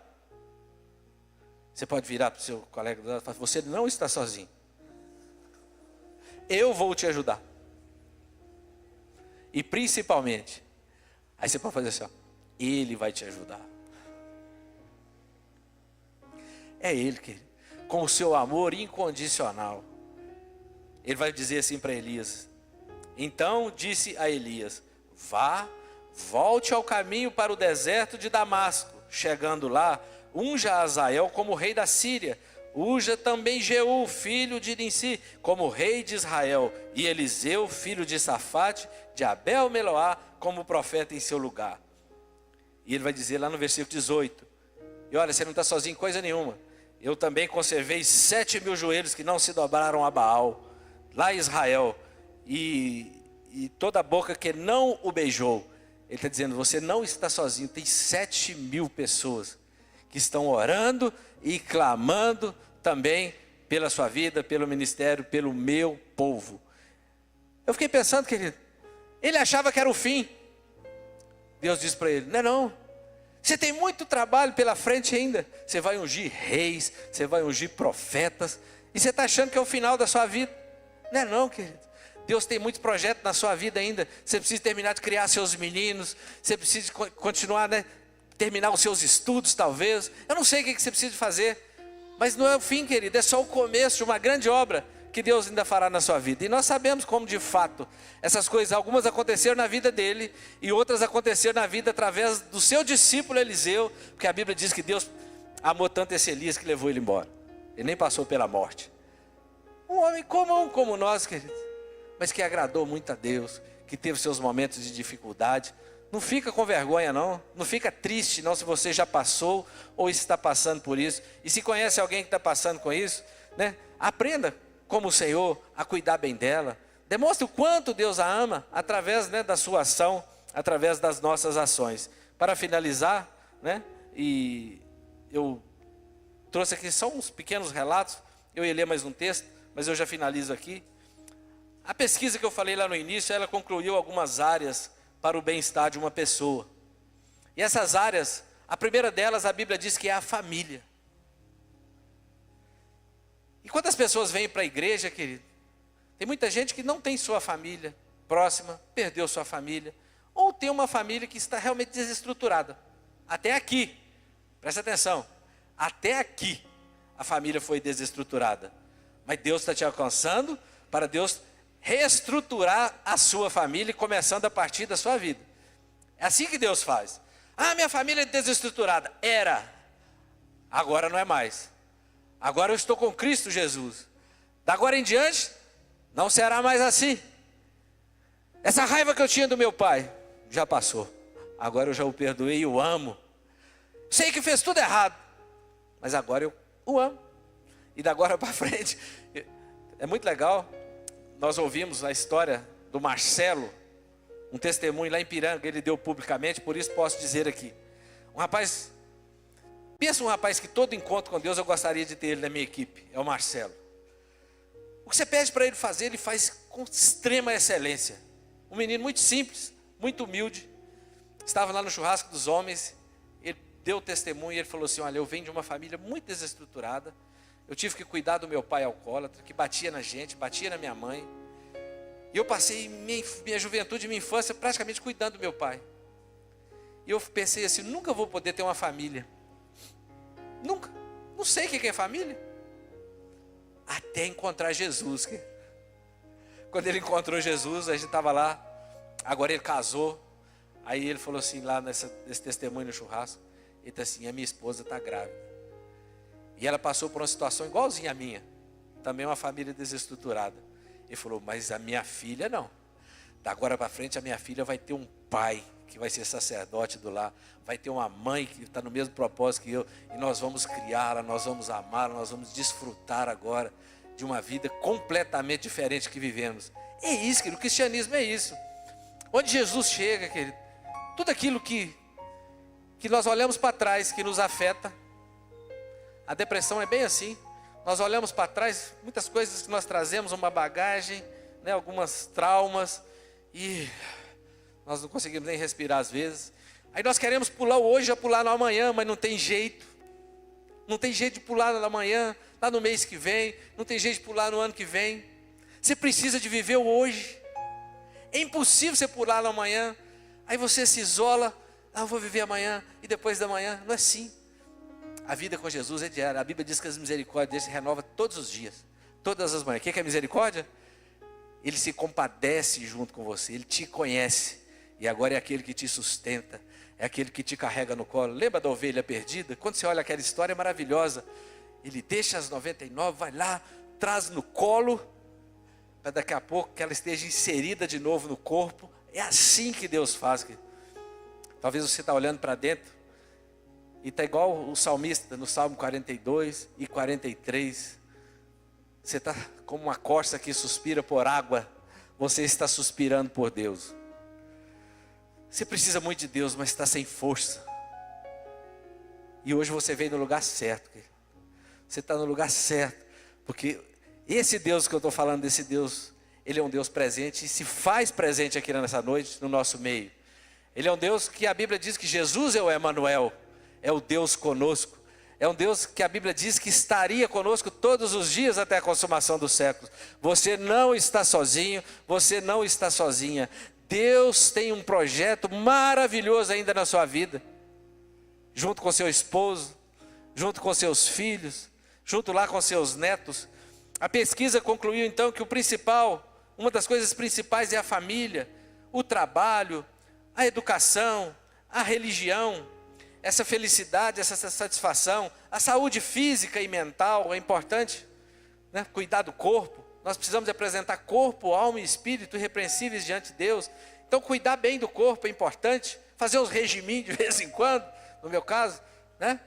[SPEAKER 1] Você pode virar para o seu colega e falar: você não está sozinho, eu vou te ajudar. E principalmente, aí você pode fazer assim, ó, Ele vai te ajudar. É Ele, querido, com o seu amor incondicional. Ele vai dizer assim para Elias: então disse a Elias: vá, volte ao caminho para o deserto de Damasco. Chegando lá, unja Azael como rei da Síria. Unja também Jeú, filho de Nissi, como rei de Israel. E Eliseu, filho de Safate, de Abel-Meloá, como profeta em seu lugar. E ele vai dizer lá no versículo 18: e olha, você não está sozinho em coisa nenhuma. Eu também conservei 7.000 joelhos que não se dobraram a Baal, lá em Israel, e toda a boca que não o beijou. Ele está dizendo: você não está sozinho, tem 7.000 pessoas que estão orando e clamando também pela sua vida, pelo ministério, pelo meu povo. Eu fiquei pensando, querido, ele achava que era o fim. Deus disse para ele: não, você tem muito trabalho pela frente ainda. Você vai ungir reis, você vai ungir profetas, e você está achando que é o final da sua vida. Não, querido. Deus tem muito projeto na sua vida ainda. Você precisa terminar de criar seus meninos, você precisa continuar, terminar os seus estudos talvez. Eu não sei o que você precisa fazer, mas não é o fim, querido, é só o começo de uma grande obra que Deus ainda fará na sua vida. E nós sabemos como de fato essas coisas, algumas aconteceram na vida dele e outras aconteceram na vida através do seu discípulo Eliseu, porque a Bíblia diz que Deus amou tanto esse Elias que levou ele embora. Ele nem passou pela morte. Um homem comum como nós, querido, mas que agradou muito a Deus, que teve seus momentos de dificuldade. Não fica com vergonha não fica triste não, se você já passou ou está passando por isso. E se conhece alguém que está passando com isso, aprenda como o Senhor a cuidar bem dela. Demonstre o quanto Deus a ama através da sua ação, através das nossas ações. Para finalizar, e eu trouxe aqui só uns pequenos relatos. Eu ia ler mais um texto, mas eu já finalizo aqui. A pesquisa que eu falei lá no início, ela concluiu algumas áreas para o bem-estar de uma pessoa. E essas áreas, a primeira delas, a Bíblia diz que é a família. E quando as pessoas vêm para a igreja, querido, tem muita gente que não tem sua família próxima, perdeu sua família, ou tem uma família que está realmente desestruturada. Até aqui, presta atenção, até aqui a família foi desestruturada. Mas Deus está te alcançando para Deus reestruturar a sua família, começando a partir da sua vida. É assim que Deus faz. Ah, minha família é desestruturada. Era. Agora não é mais. Agora eu estou com Cristo Jesus. Da agora em diante, não será mais assim. Essa raiva que eu tinha do meu pai, já passou. Agora eu já o perdoei e o amo. Sei que fez tudo errado, mas agora eu o amo. E da agora para frente, é muito legal. Nós ouvimos a história do Marcelo, um testemunho lá em Piranga, ele deu publicamente, por isso posso dizer aqui. Um rapaz, pensa um rapaz que todo encontro com Deus eu gostaria de ter ele na minha equipe, é o Marcelo. O que você pede para ele fazer, ele faz com extrema excelência. Um menino muito simples, muito humilde, estava lá no churrasco dos homens, ele deu testemunho e ele falou assim: olha, eu venho de uma família muito desestruturada, eu tive que cuidar do meu pai alcoólatra, que batia na gente, batia na minha mãe. E eu passei minha juventude, minha infância praticamente cuidando do meu pai. E eu pensei assim, nunca vou poder ter uma família. Nunca. Não sei o que é família. Até encontrar Jesus. Quando ele encontrou Jesus, a gente estava lá. Agora ele casou. Aí ele falou assim, lá nesse testemunho no churrasco. Ele disse assim, a minha esposa está grávida. E ela passou por uma situação igualzinha à minha. Também uma família desestruturada. Ele falou, mas a minha filha não. Da agora para frente a minha filha vai ter um pai que vai ser sacerdote do lar. Vai ter uma mãe que está no mesmo propósito que eu. E nós vamos criá-la, nós vamos amá-la, nós vamos desfrutar agora de uma vida completamente diferente que vivemos. É isso, querido, o cristianismo é isso. Onde Jesus chega, querido, tudo aquilo que nós olhamos para trás, que nos afeta. A depressão é bem assim. Nós olhamos para trás, muitas coisas que nós trazemos, uma bagagem, né, algumas traumas, e nós não conseguimos nem respirar às vezes. Aí nós queremos pular o hoje, já pular no amanhã, mas não tem jeito. Não tem jeito de pular no amanhã, lá no mês que vem, não tem jeito de pular no ano que vem. Você precisa de viver o hoje. É impossível você pular no amanhã, aí você se isola, eu vou viver amanhã, e depois da manhã, não é assim. A vida com Jesus é diária. A Bíblia diz que as misericórdias dele se renovam todos os dias, todas as manhãs. O que é misericórdia? Ele se compadece junto com você, ele te conhece. E agora é aquele que te sustenta, é aquele que te carrega no colo. Lembra da ovelha perdida? Quando você olha aquela história maravilhosa, ele deixa as 99, vai lá, traz no colo, para daqui a pouco que ela esteja inserida de novo no corpo. É assim que Deus faz. Talvez você está olhando para dentro, e está igual o salmista no Salmo 42 e 43. Você está como uma corça que suspira por água. Você está suspirando por Deus. Você precisa muito de Deus, mas está sem força. E hoje você veio no lugar certo. Você está no lugar certo. Porque esse Deus que eu estou falando, desse Deus, Ele é um Deus presente e se faz presente aqui nessa noite, no nosso meio. Ele é um Deus que a Bíblia diz que Jesus é o Emanuel. É o Deus conosco. É um Deus que a Bíblia diz que estaria conosco todos os dias até a consumação dos séculos. Você não está sozinho, você não está sozinha. Deus tem um projeto maravilhoso ainda na sua vida. Junto com seu esposo, junto com seus filhos, junto lá com seus netos. A pesquisa concluiu então que uma das coisas principais é a família, o trabalho, a educação, a religião. Essa felicidade, essa satisfação, a saúde física e mental é importante, né? Cuidar do corpo. Nós precisamos apresentar corpo, alma e espírito irrepreensíveis diante de Deus. Então cuidar bem do corpo é importante. Fazer uns regiminhos de vez em quando, no meu caso, né?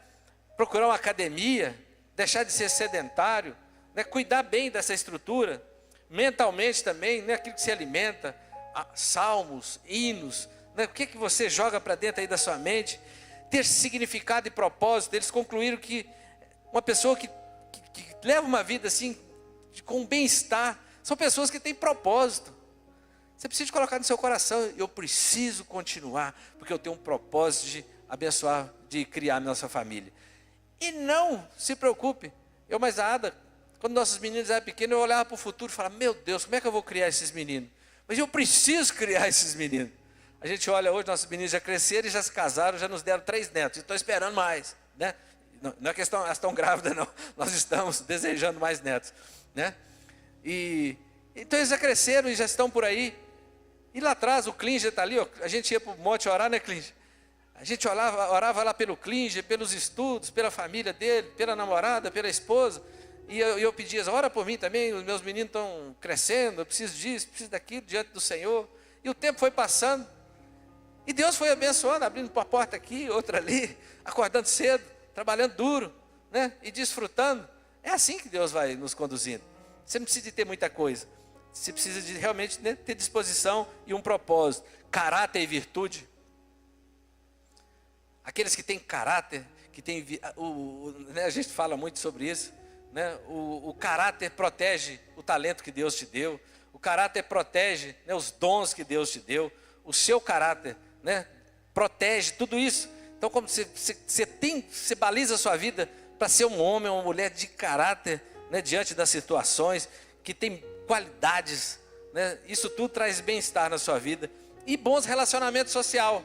[SPEAKER 1] Procurar uma academia, deixar de ser sedentário, né? Cuidar bem dessa estrutura. Mentalmente também, né? Aquilo que se alimenta, salmos, hinos, né? O que você joga para dentro aí da sua mente. Ter significado e propósito. Eles concluíram que uma pessoa que leva uma vida assim, com bem-estar, São pessoas que têm propósito. Você precisa colocar no seu coração, eu preciso continuar, porque eu tenho um propósito de abençoar, de criar a nossa família. E não se preocupe, eu mais nada, quando nossos meninos eram pequenos, eu olhava para o futuro e falava, meu Deus, como é que eu vou criar esses meninos? Mas eu preciso criar esses meninos. A gente olha hoje, nossos meninos já cresceram e já se casaram, já nos deram 3 netos, e estou esperando mais, né? Não é questão, elas estão grávidas não, nós estamos desejando mais netos, né? Então eles já cresceram e já estão por aí. E lá atrás o Klinger está ali, ó, a gente ia para o monte orar, né, Klinger? A gente orava lá pelo Klinger, pelos estudos, pela família dele, pela namorada, pela esposa. E eu pedia, ora por mim também, os meus meninos estão crescendo, eu preciso disso, preciso daquilo, diante do Senhor. E o tempo foi passando. E Deus foi abençoando, abrindo uma porta aqui, outra ali, acordando cedo, trabalhando duro, né? E desfrutando. É assim que Deus vai nos conduzindo. Você não precisa de ter muita coisa. Você precisa de realmente, né, ter disposição e um propósito. Caráter e virtude. Aqueles que têm caráter, que têm, né, a gente fala muito sobre isso, né, o caráter protege o talento que Deus te deu. O caráter protege, né, os dons que Deus te deu. O seu caráter, né, protege tudo isso. Então, como você baliza a sua vida para ser um homem ou uma mulher de caráter, né, diante das situações, que tem qualidades, né, isso tudo traz bem-estar na sua vida e bons relacionamentos sociais.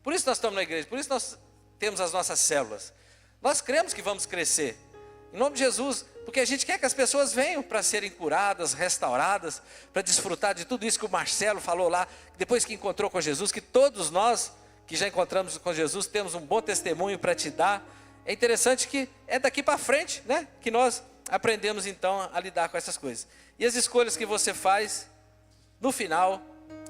[SPEAKER 1] Por isso nós estamos na igreja, por isso nós temos as nossas células. Nós cremos que vamos crescer, em nome de Jesus, porque a gente quer que as pessoas venham para serem curadas, restauradas, para desfrutar de tudo isso que o Marcelo falou lá, depois que encontrou com Jesus, que todos nós que já encontramos com Jesus temos um bom testemunho para te dar. É interessante que é daqui para frente, né, que nós aprendemos então a lidar com essas coisas. E as escolhas que você faz, no final,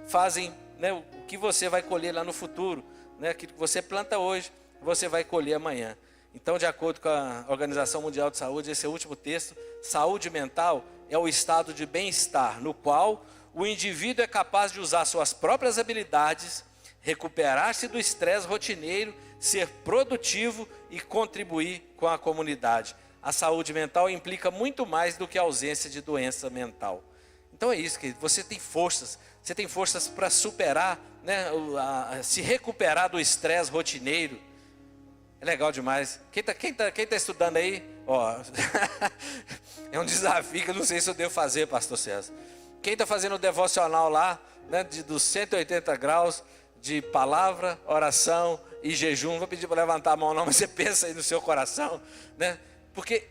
[SPEAKER 1] fazem, né, o que você vai colher lá no futuro, né, aquilo que você planta hoje, você vai colher amanhã. Então, de acordo com a Organização Mundial de Saúde, esse é o último texto, saúde mental é o estado de bem-estar, no qual o indivíduo é capaz de usar suas próprias habilidades, recuperar-se do estresse rotineiro, ser produtivo e contribuir com a comunidade. A saúde mental implica muito mais do que a ausência de doença mental. Então é isso, que você tem forças para superar, né, se recuperar do estresse rotineiro. É legal demais. Quem tá estudando aí, ó, é um desafio que eu não sei se eu devo fazer, pastor César. Quem está fazendo o devocional lá, né, dos 180 graus de palavra, oração e jejum, não vou pedir para levantar a mão não, mas você pensa aí no seu coração, né? Porque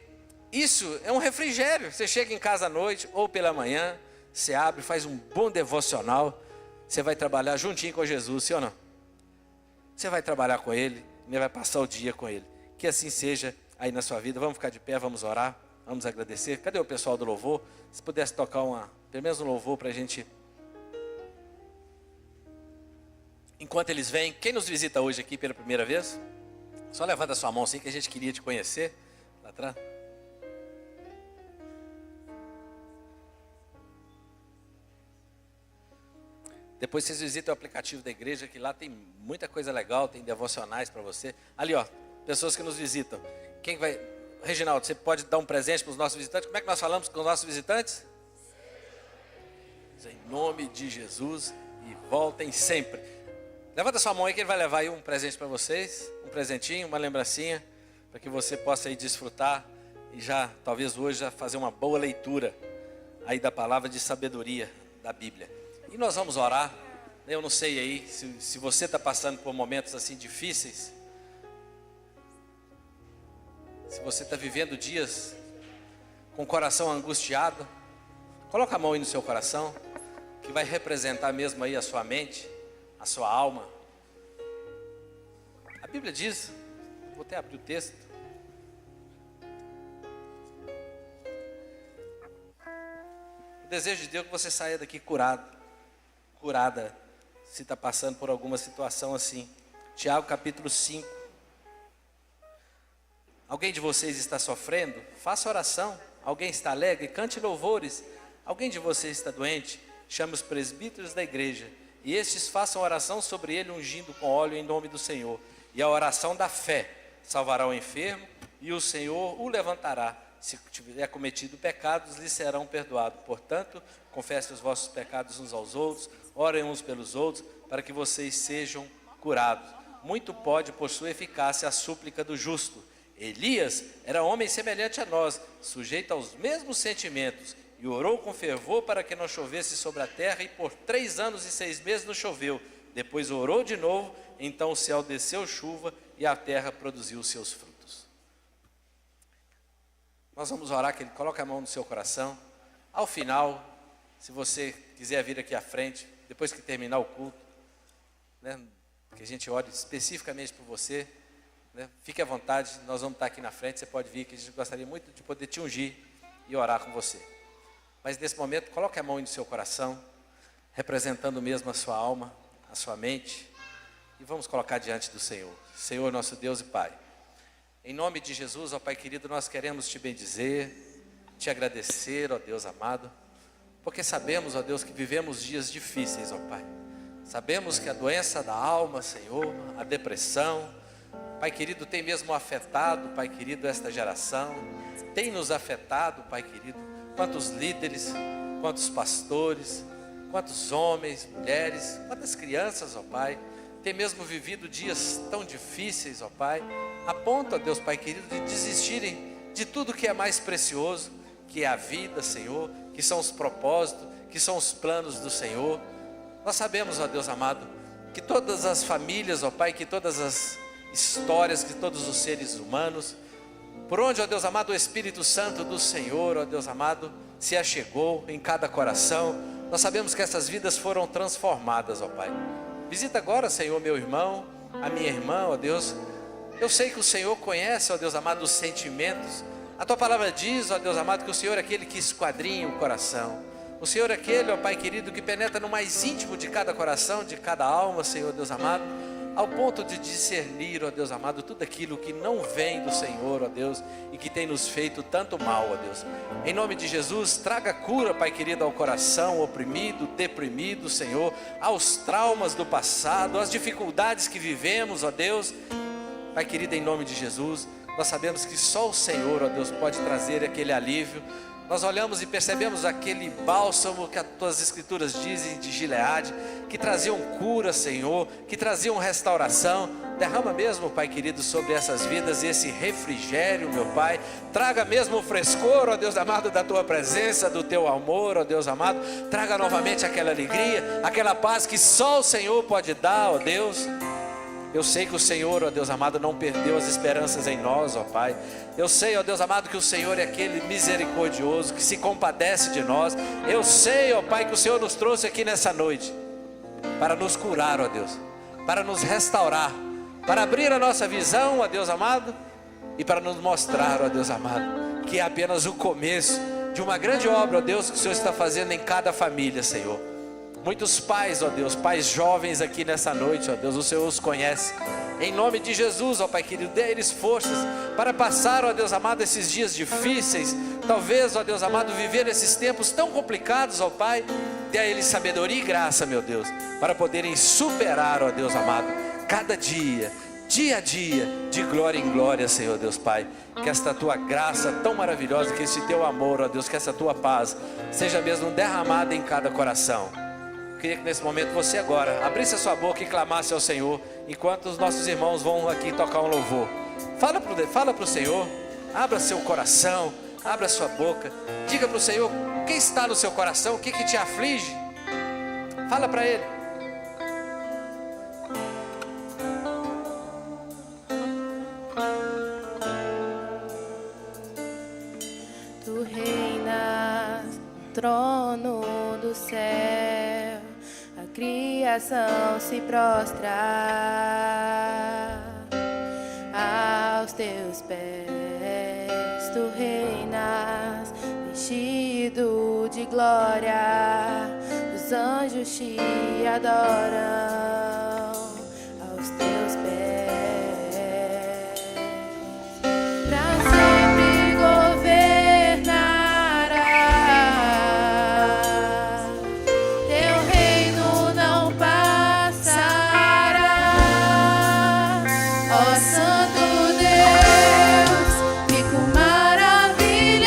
[SPEAKER 1] isso é um refrigério. Você chega em casa à noite ou pela manhã, você abre, faz um bom devocional, você vai trabalhar juntinho com Jesus, sim ou não? Você vai trabalhar com Ele, vai passar o dia com Ele. Que assim seja aí na sua vida. Vamos ficar de pé, vamos orar, vamos agradecer. Cadê o pessoal do louvor? Se pudesse tocar pelo menos um louvor para a gente. Enquanto eles vêm, quem nos visita hoje aqui pela primeira vez? Só levanta a sua mão assim que a gente queria te conhecer. Lá atrás. Depois vocês visitam o aplicativo da igreja, que lá tem muita coisa legal, tem devocionais para você. Ali, ó, pessoas que nos visitam. Quem vai... Reginaldo, você pode dar um presente para os nossos visitantes? Como é que nós falamos com os nossos visitantes? Em nome de Jesus, e voltem sempre. Levanta sua mão aí que ele vai levar aí um presente para vocês, um presentinho, uma lembrancinha, para que você possa aí desfrutar e já, talvez hoje, já fazer uma boa leitura aí da palavra de sabedoria da Bíblia. E nós vamos orar. Eu não sei aí se você está passando por momentos assim difíceis, se você está vivendo dias com o coração angustiado, coloca a mão aí no seu coração, que vai representar mesmo aí a sua mente, a sua alma. A Bíblia diz, vou até abrir o texto. O desejo de Deus é que você saia daqui curada, se está passando por alguma situação assim. Tiago capítulo 5. Alguém de vocês está sofrendo? Faça oração. Alguém está alegre? Cante louvores. Alguém de vocês está doente? Chame os presbíteros da igreja, e estes façam oração sobre ele, ungindo com óleo em nome do Senhor. E a oração da fé salvará o enfermo, e o Senhor o levantará. Se tiver cometido pecados, lhes serão perdoados. Portanto, confessem os vossos pecados uns aos outros, orem uns pelos outros, para que vocês sejam curados. Muito pode, por sua eficácia, a súplica do justo. Elias era homem semelhante a nós, sujeito aos mesmos sentimentos, e orou com fervor para que não chovesse sobre a terra, e por 3 anos e 6 meses não choveu. Depois orou de novo, então o céu desceu chuva, e a terra produziu seus frutos. Nós vamos orar, que ele coloque a mão no seu coração. Ao final, se você quiser vir aqui à frente, depois que terminar o culto, né, que a gente ore especificamente por você, né, fique à vontade, nós vamos estar aqui na frente, você pode vir, que a gente gostaria muito de poder te ungir e orar com você. Mas nesse momento, coloque a mão no seu coração, representando mesmo a sua alma, a sua mente, e vamos colocar diante do Senhor. Senhor, nosso Deus e Pai, em nome de Jesus, ó Pai querido, nós queremos te bendizer, te agradecer, ó Deus amado, porque sabemos, ó Deus, que vivemos dias difíceis, ó Pai. Sabemos que a doença da alma, Senhor, a depressão, Pai querido, tem mesmo afetado, Pai querido, esta geração, tem nos afetado, Pai querido, quantos líderes, quantos pastores, quantos homens, mulheres, quantas crianças, ó Pai, tem mesmo vivido dias tão difíceis, ó Pai, a ponto, ó Deus, Pai querido, de desistirem de tudo que é mais precioso, que é a vida, Senhor, que são os propósitos, que são os planos do Senhor. Nós sabemos, ó Deus amado, que todas as famílias, ó Pai, que todas as histórias, que todos os seres humanos, por onde, ó Deus amado, o Espírito Santo do Senhor, ó Deus amado, se achegou em cada coração, nós sabemos que essas vidas foram transformadas, ó Pai. Visita agora, Senhor, meu irmão, a minha irmã, ó Deus. Eu sei que o Senhor conhece, ó Deus amado, os sentimentos. A Tua palavra diz, ó Deus amado, que o Senhor é aquele que esquadrinha o coração. O Senhor é aquele, ó Pai querido, que penetra no mais íntimo de cada coração, de cada alma, Senhor Deus amado, ao ponto de discernir, ó Deus amado, tudo aquilo que não vem do Senhor, ó Deus, e que tem nos feito tanto mal, ó Deus. Em nome de Jesus, traga cura, Pai querido, ao coração oprimido, deprimido, Senhor, aos traumas do passado, às dificuldades que vivemos, ó Deus. Pai querido, em nome de Jesus, nós sabemos que só o Senhor, ó Deus, pode trazer aquele alívio. Nós olhamos e percebemos aquele bálsamo que as Tuas Escrituras dizem de Gileade, que traziam cura, Senhor, que traziam restauração. Derrama mesmo, Pai querido, sobre essas vidas esse refrigério, meu Pai. Traga mesmo o frescor, ó Deus amado, da Tua presença, do Teu amor, ó Deus amado. Traga novamente aquela alegria, aquela paz que só o Senhor pode dar, ó Deus. Eu sei que o Senhor, ó Deus amado, não perdeu as esperanças em nós, ó Pai. Eu sei, ó Deus amado, que o Senhor é aquele misericordioso, que se compadece de nós. Eu sei, ó Pai, que o Senhor nos trouxe aqui nessa noite para nos curar, ó Deus, para nos restaurar, para abrir a nossa visão, ó Deus amado, e para nos mostrar, ó Deus amado, que é apenas o começo de uma grande obra, ó Deus, que o Senhor está fazendo em cada família, Senhor. Muitos pais, ó Deus, pais jovens aqui nessa noite, ó Deus, o Senhor os conhece. Em nome de Jesus, ó Pai querido, dê a eles forças para passar, ó Deus amado, esses dias difíceis. Talvez, ó Deus amado, viver esses tempos tão complicados, ó Pai. Dê a eles sabedoria e graça, meu Deus, para poderem superar, ó Deus amado, cada dia, dia a dia, de glória em glória, Senhor Deus Pai. Que esta Tua graça tão maravilhosa, que esse Teu amor, ó Deus, que essa Tua paz seja mesmo derramada em cada coração. Eu queria que nesse momento você agora abrisse a sua boca e clamasse ao Senhor, enquanto os nossos irmãos vão aqui tocar um louvor. Fala para o Senhor, abra seu coração, abra sua boca, diga para o Senhor o que está no seu coração, o que te aflige. Fala para Ele.
[SPEAKER 2] Tu reinas no trono do céu, a criação se prostra aos Teus pés. Tu reinas vestido de glória, os anjos te adoram aos Teus pés. Pra sempre governarás, Teu reino não passará. Ó Santo Deus, fico maravilhado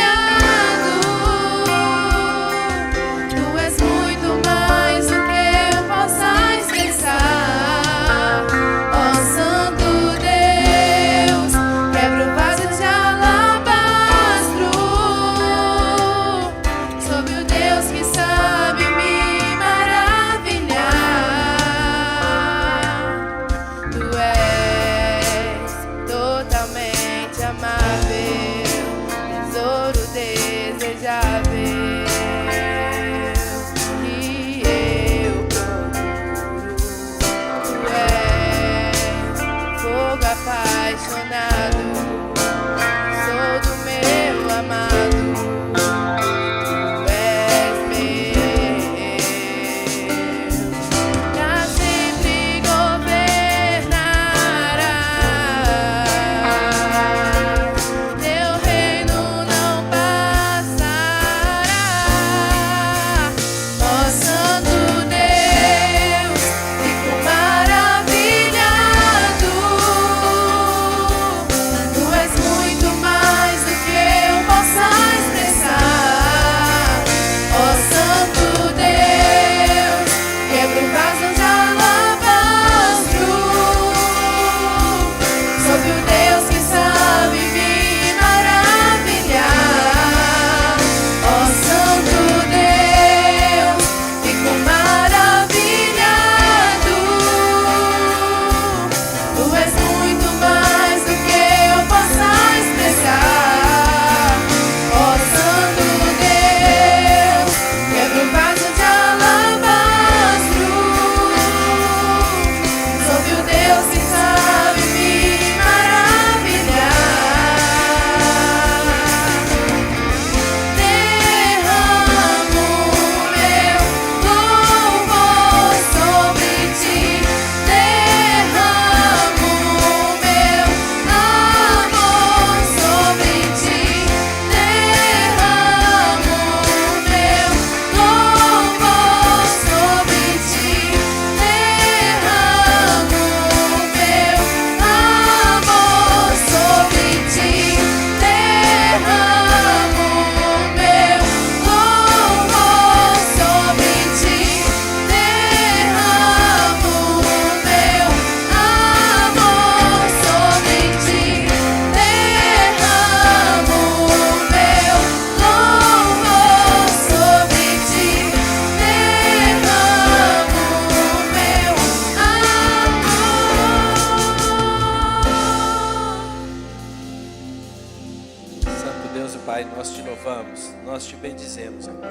[SPEAKER 1] Deus e Pai, nós te louvamos, nós te bendizemos, ó Pai.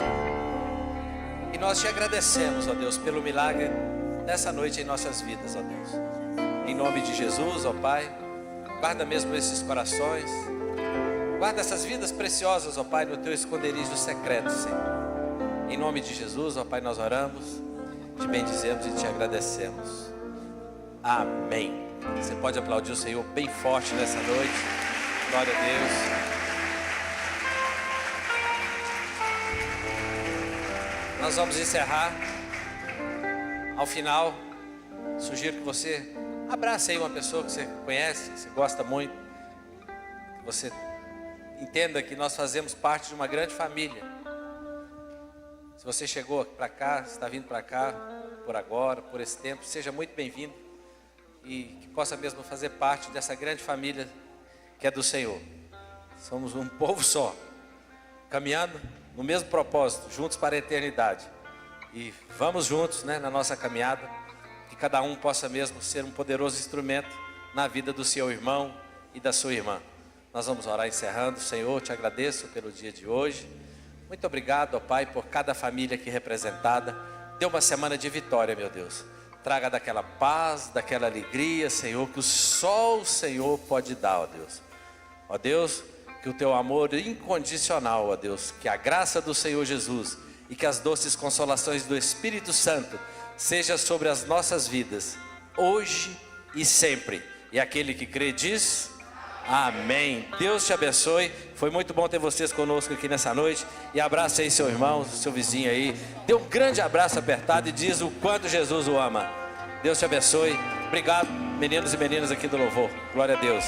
[SPEAKER 1] E nós te agradecemos, ó Deus, pelo milagre dessa noite em nossas vidas, ó Deus. Em nome de Jesus, ó Pai, guarda mesmo esses corações, guarda essas vidas preciosas, ó Pai, no teu esconderijo secreto, Senhor. Em nome de Jesus, ó Pai, nós oramos, te bendizemos e te agradecemos. Amém. Você pode aplaudir o Senhor bem forte nessa noite. Glória a Deus. Nós vamos encerrar. Ao final, sugiro que você abrace aí uma pessoa que você conhece, que você gosta muito, que você entenda que nós fazemos parte de uma grande família. Se você chegou para cá, está vindo para cá por agora, por esse tempo, seja muito bem-vindo e que possa mesmo fazer parte dessa grande família que é do Senhor. Somos um povo só, caminhando no mesmo propósito, juntos para a eternidade. E vamos juntos, né, na nossa caminhada, que cada um possa mesmo ser um poderoso instrumento na vida do seu irmão e da sua irmã. Nós vamos orar encerrando. Senhor, te agradeço pelo dia de hoje. Muito obrigado, ó Pai, por cada família aqui representada. Dê uma semana de vitória, meu Deus. Traga daquela paz, daquela alegria, Senhor, que só o Senhor pode dar, ó Deus. Ó Deus, que o teu amor incondicional, ó Deus, que a graça do Senhor Jesus e que as doces consolações do Espírito Santo seja sobre as nossas vidas, hoje e sempre. E aquele que crê diz... Amém. Deus te abençoe. Foi muito bom ter vocês conosco aqui nessa noite. E abraça aí seu irmão, seu vizinho aí. Dê um grande abraço apertado e diz o quanto Jesus o ama. Deus te abençoe. Obrigado, meninos e meninas aqui do louvor. Glória a Deus.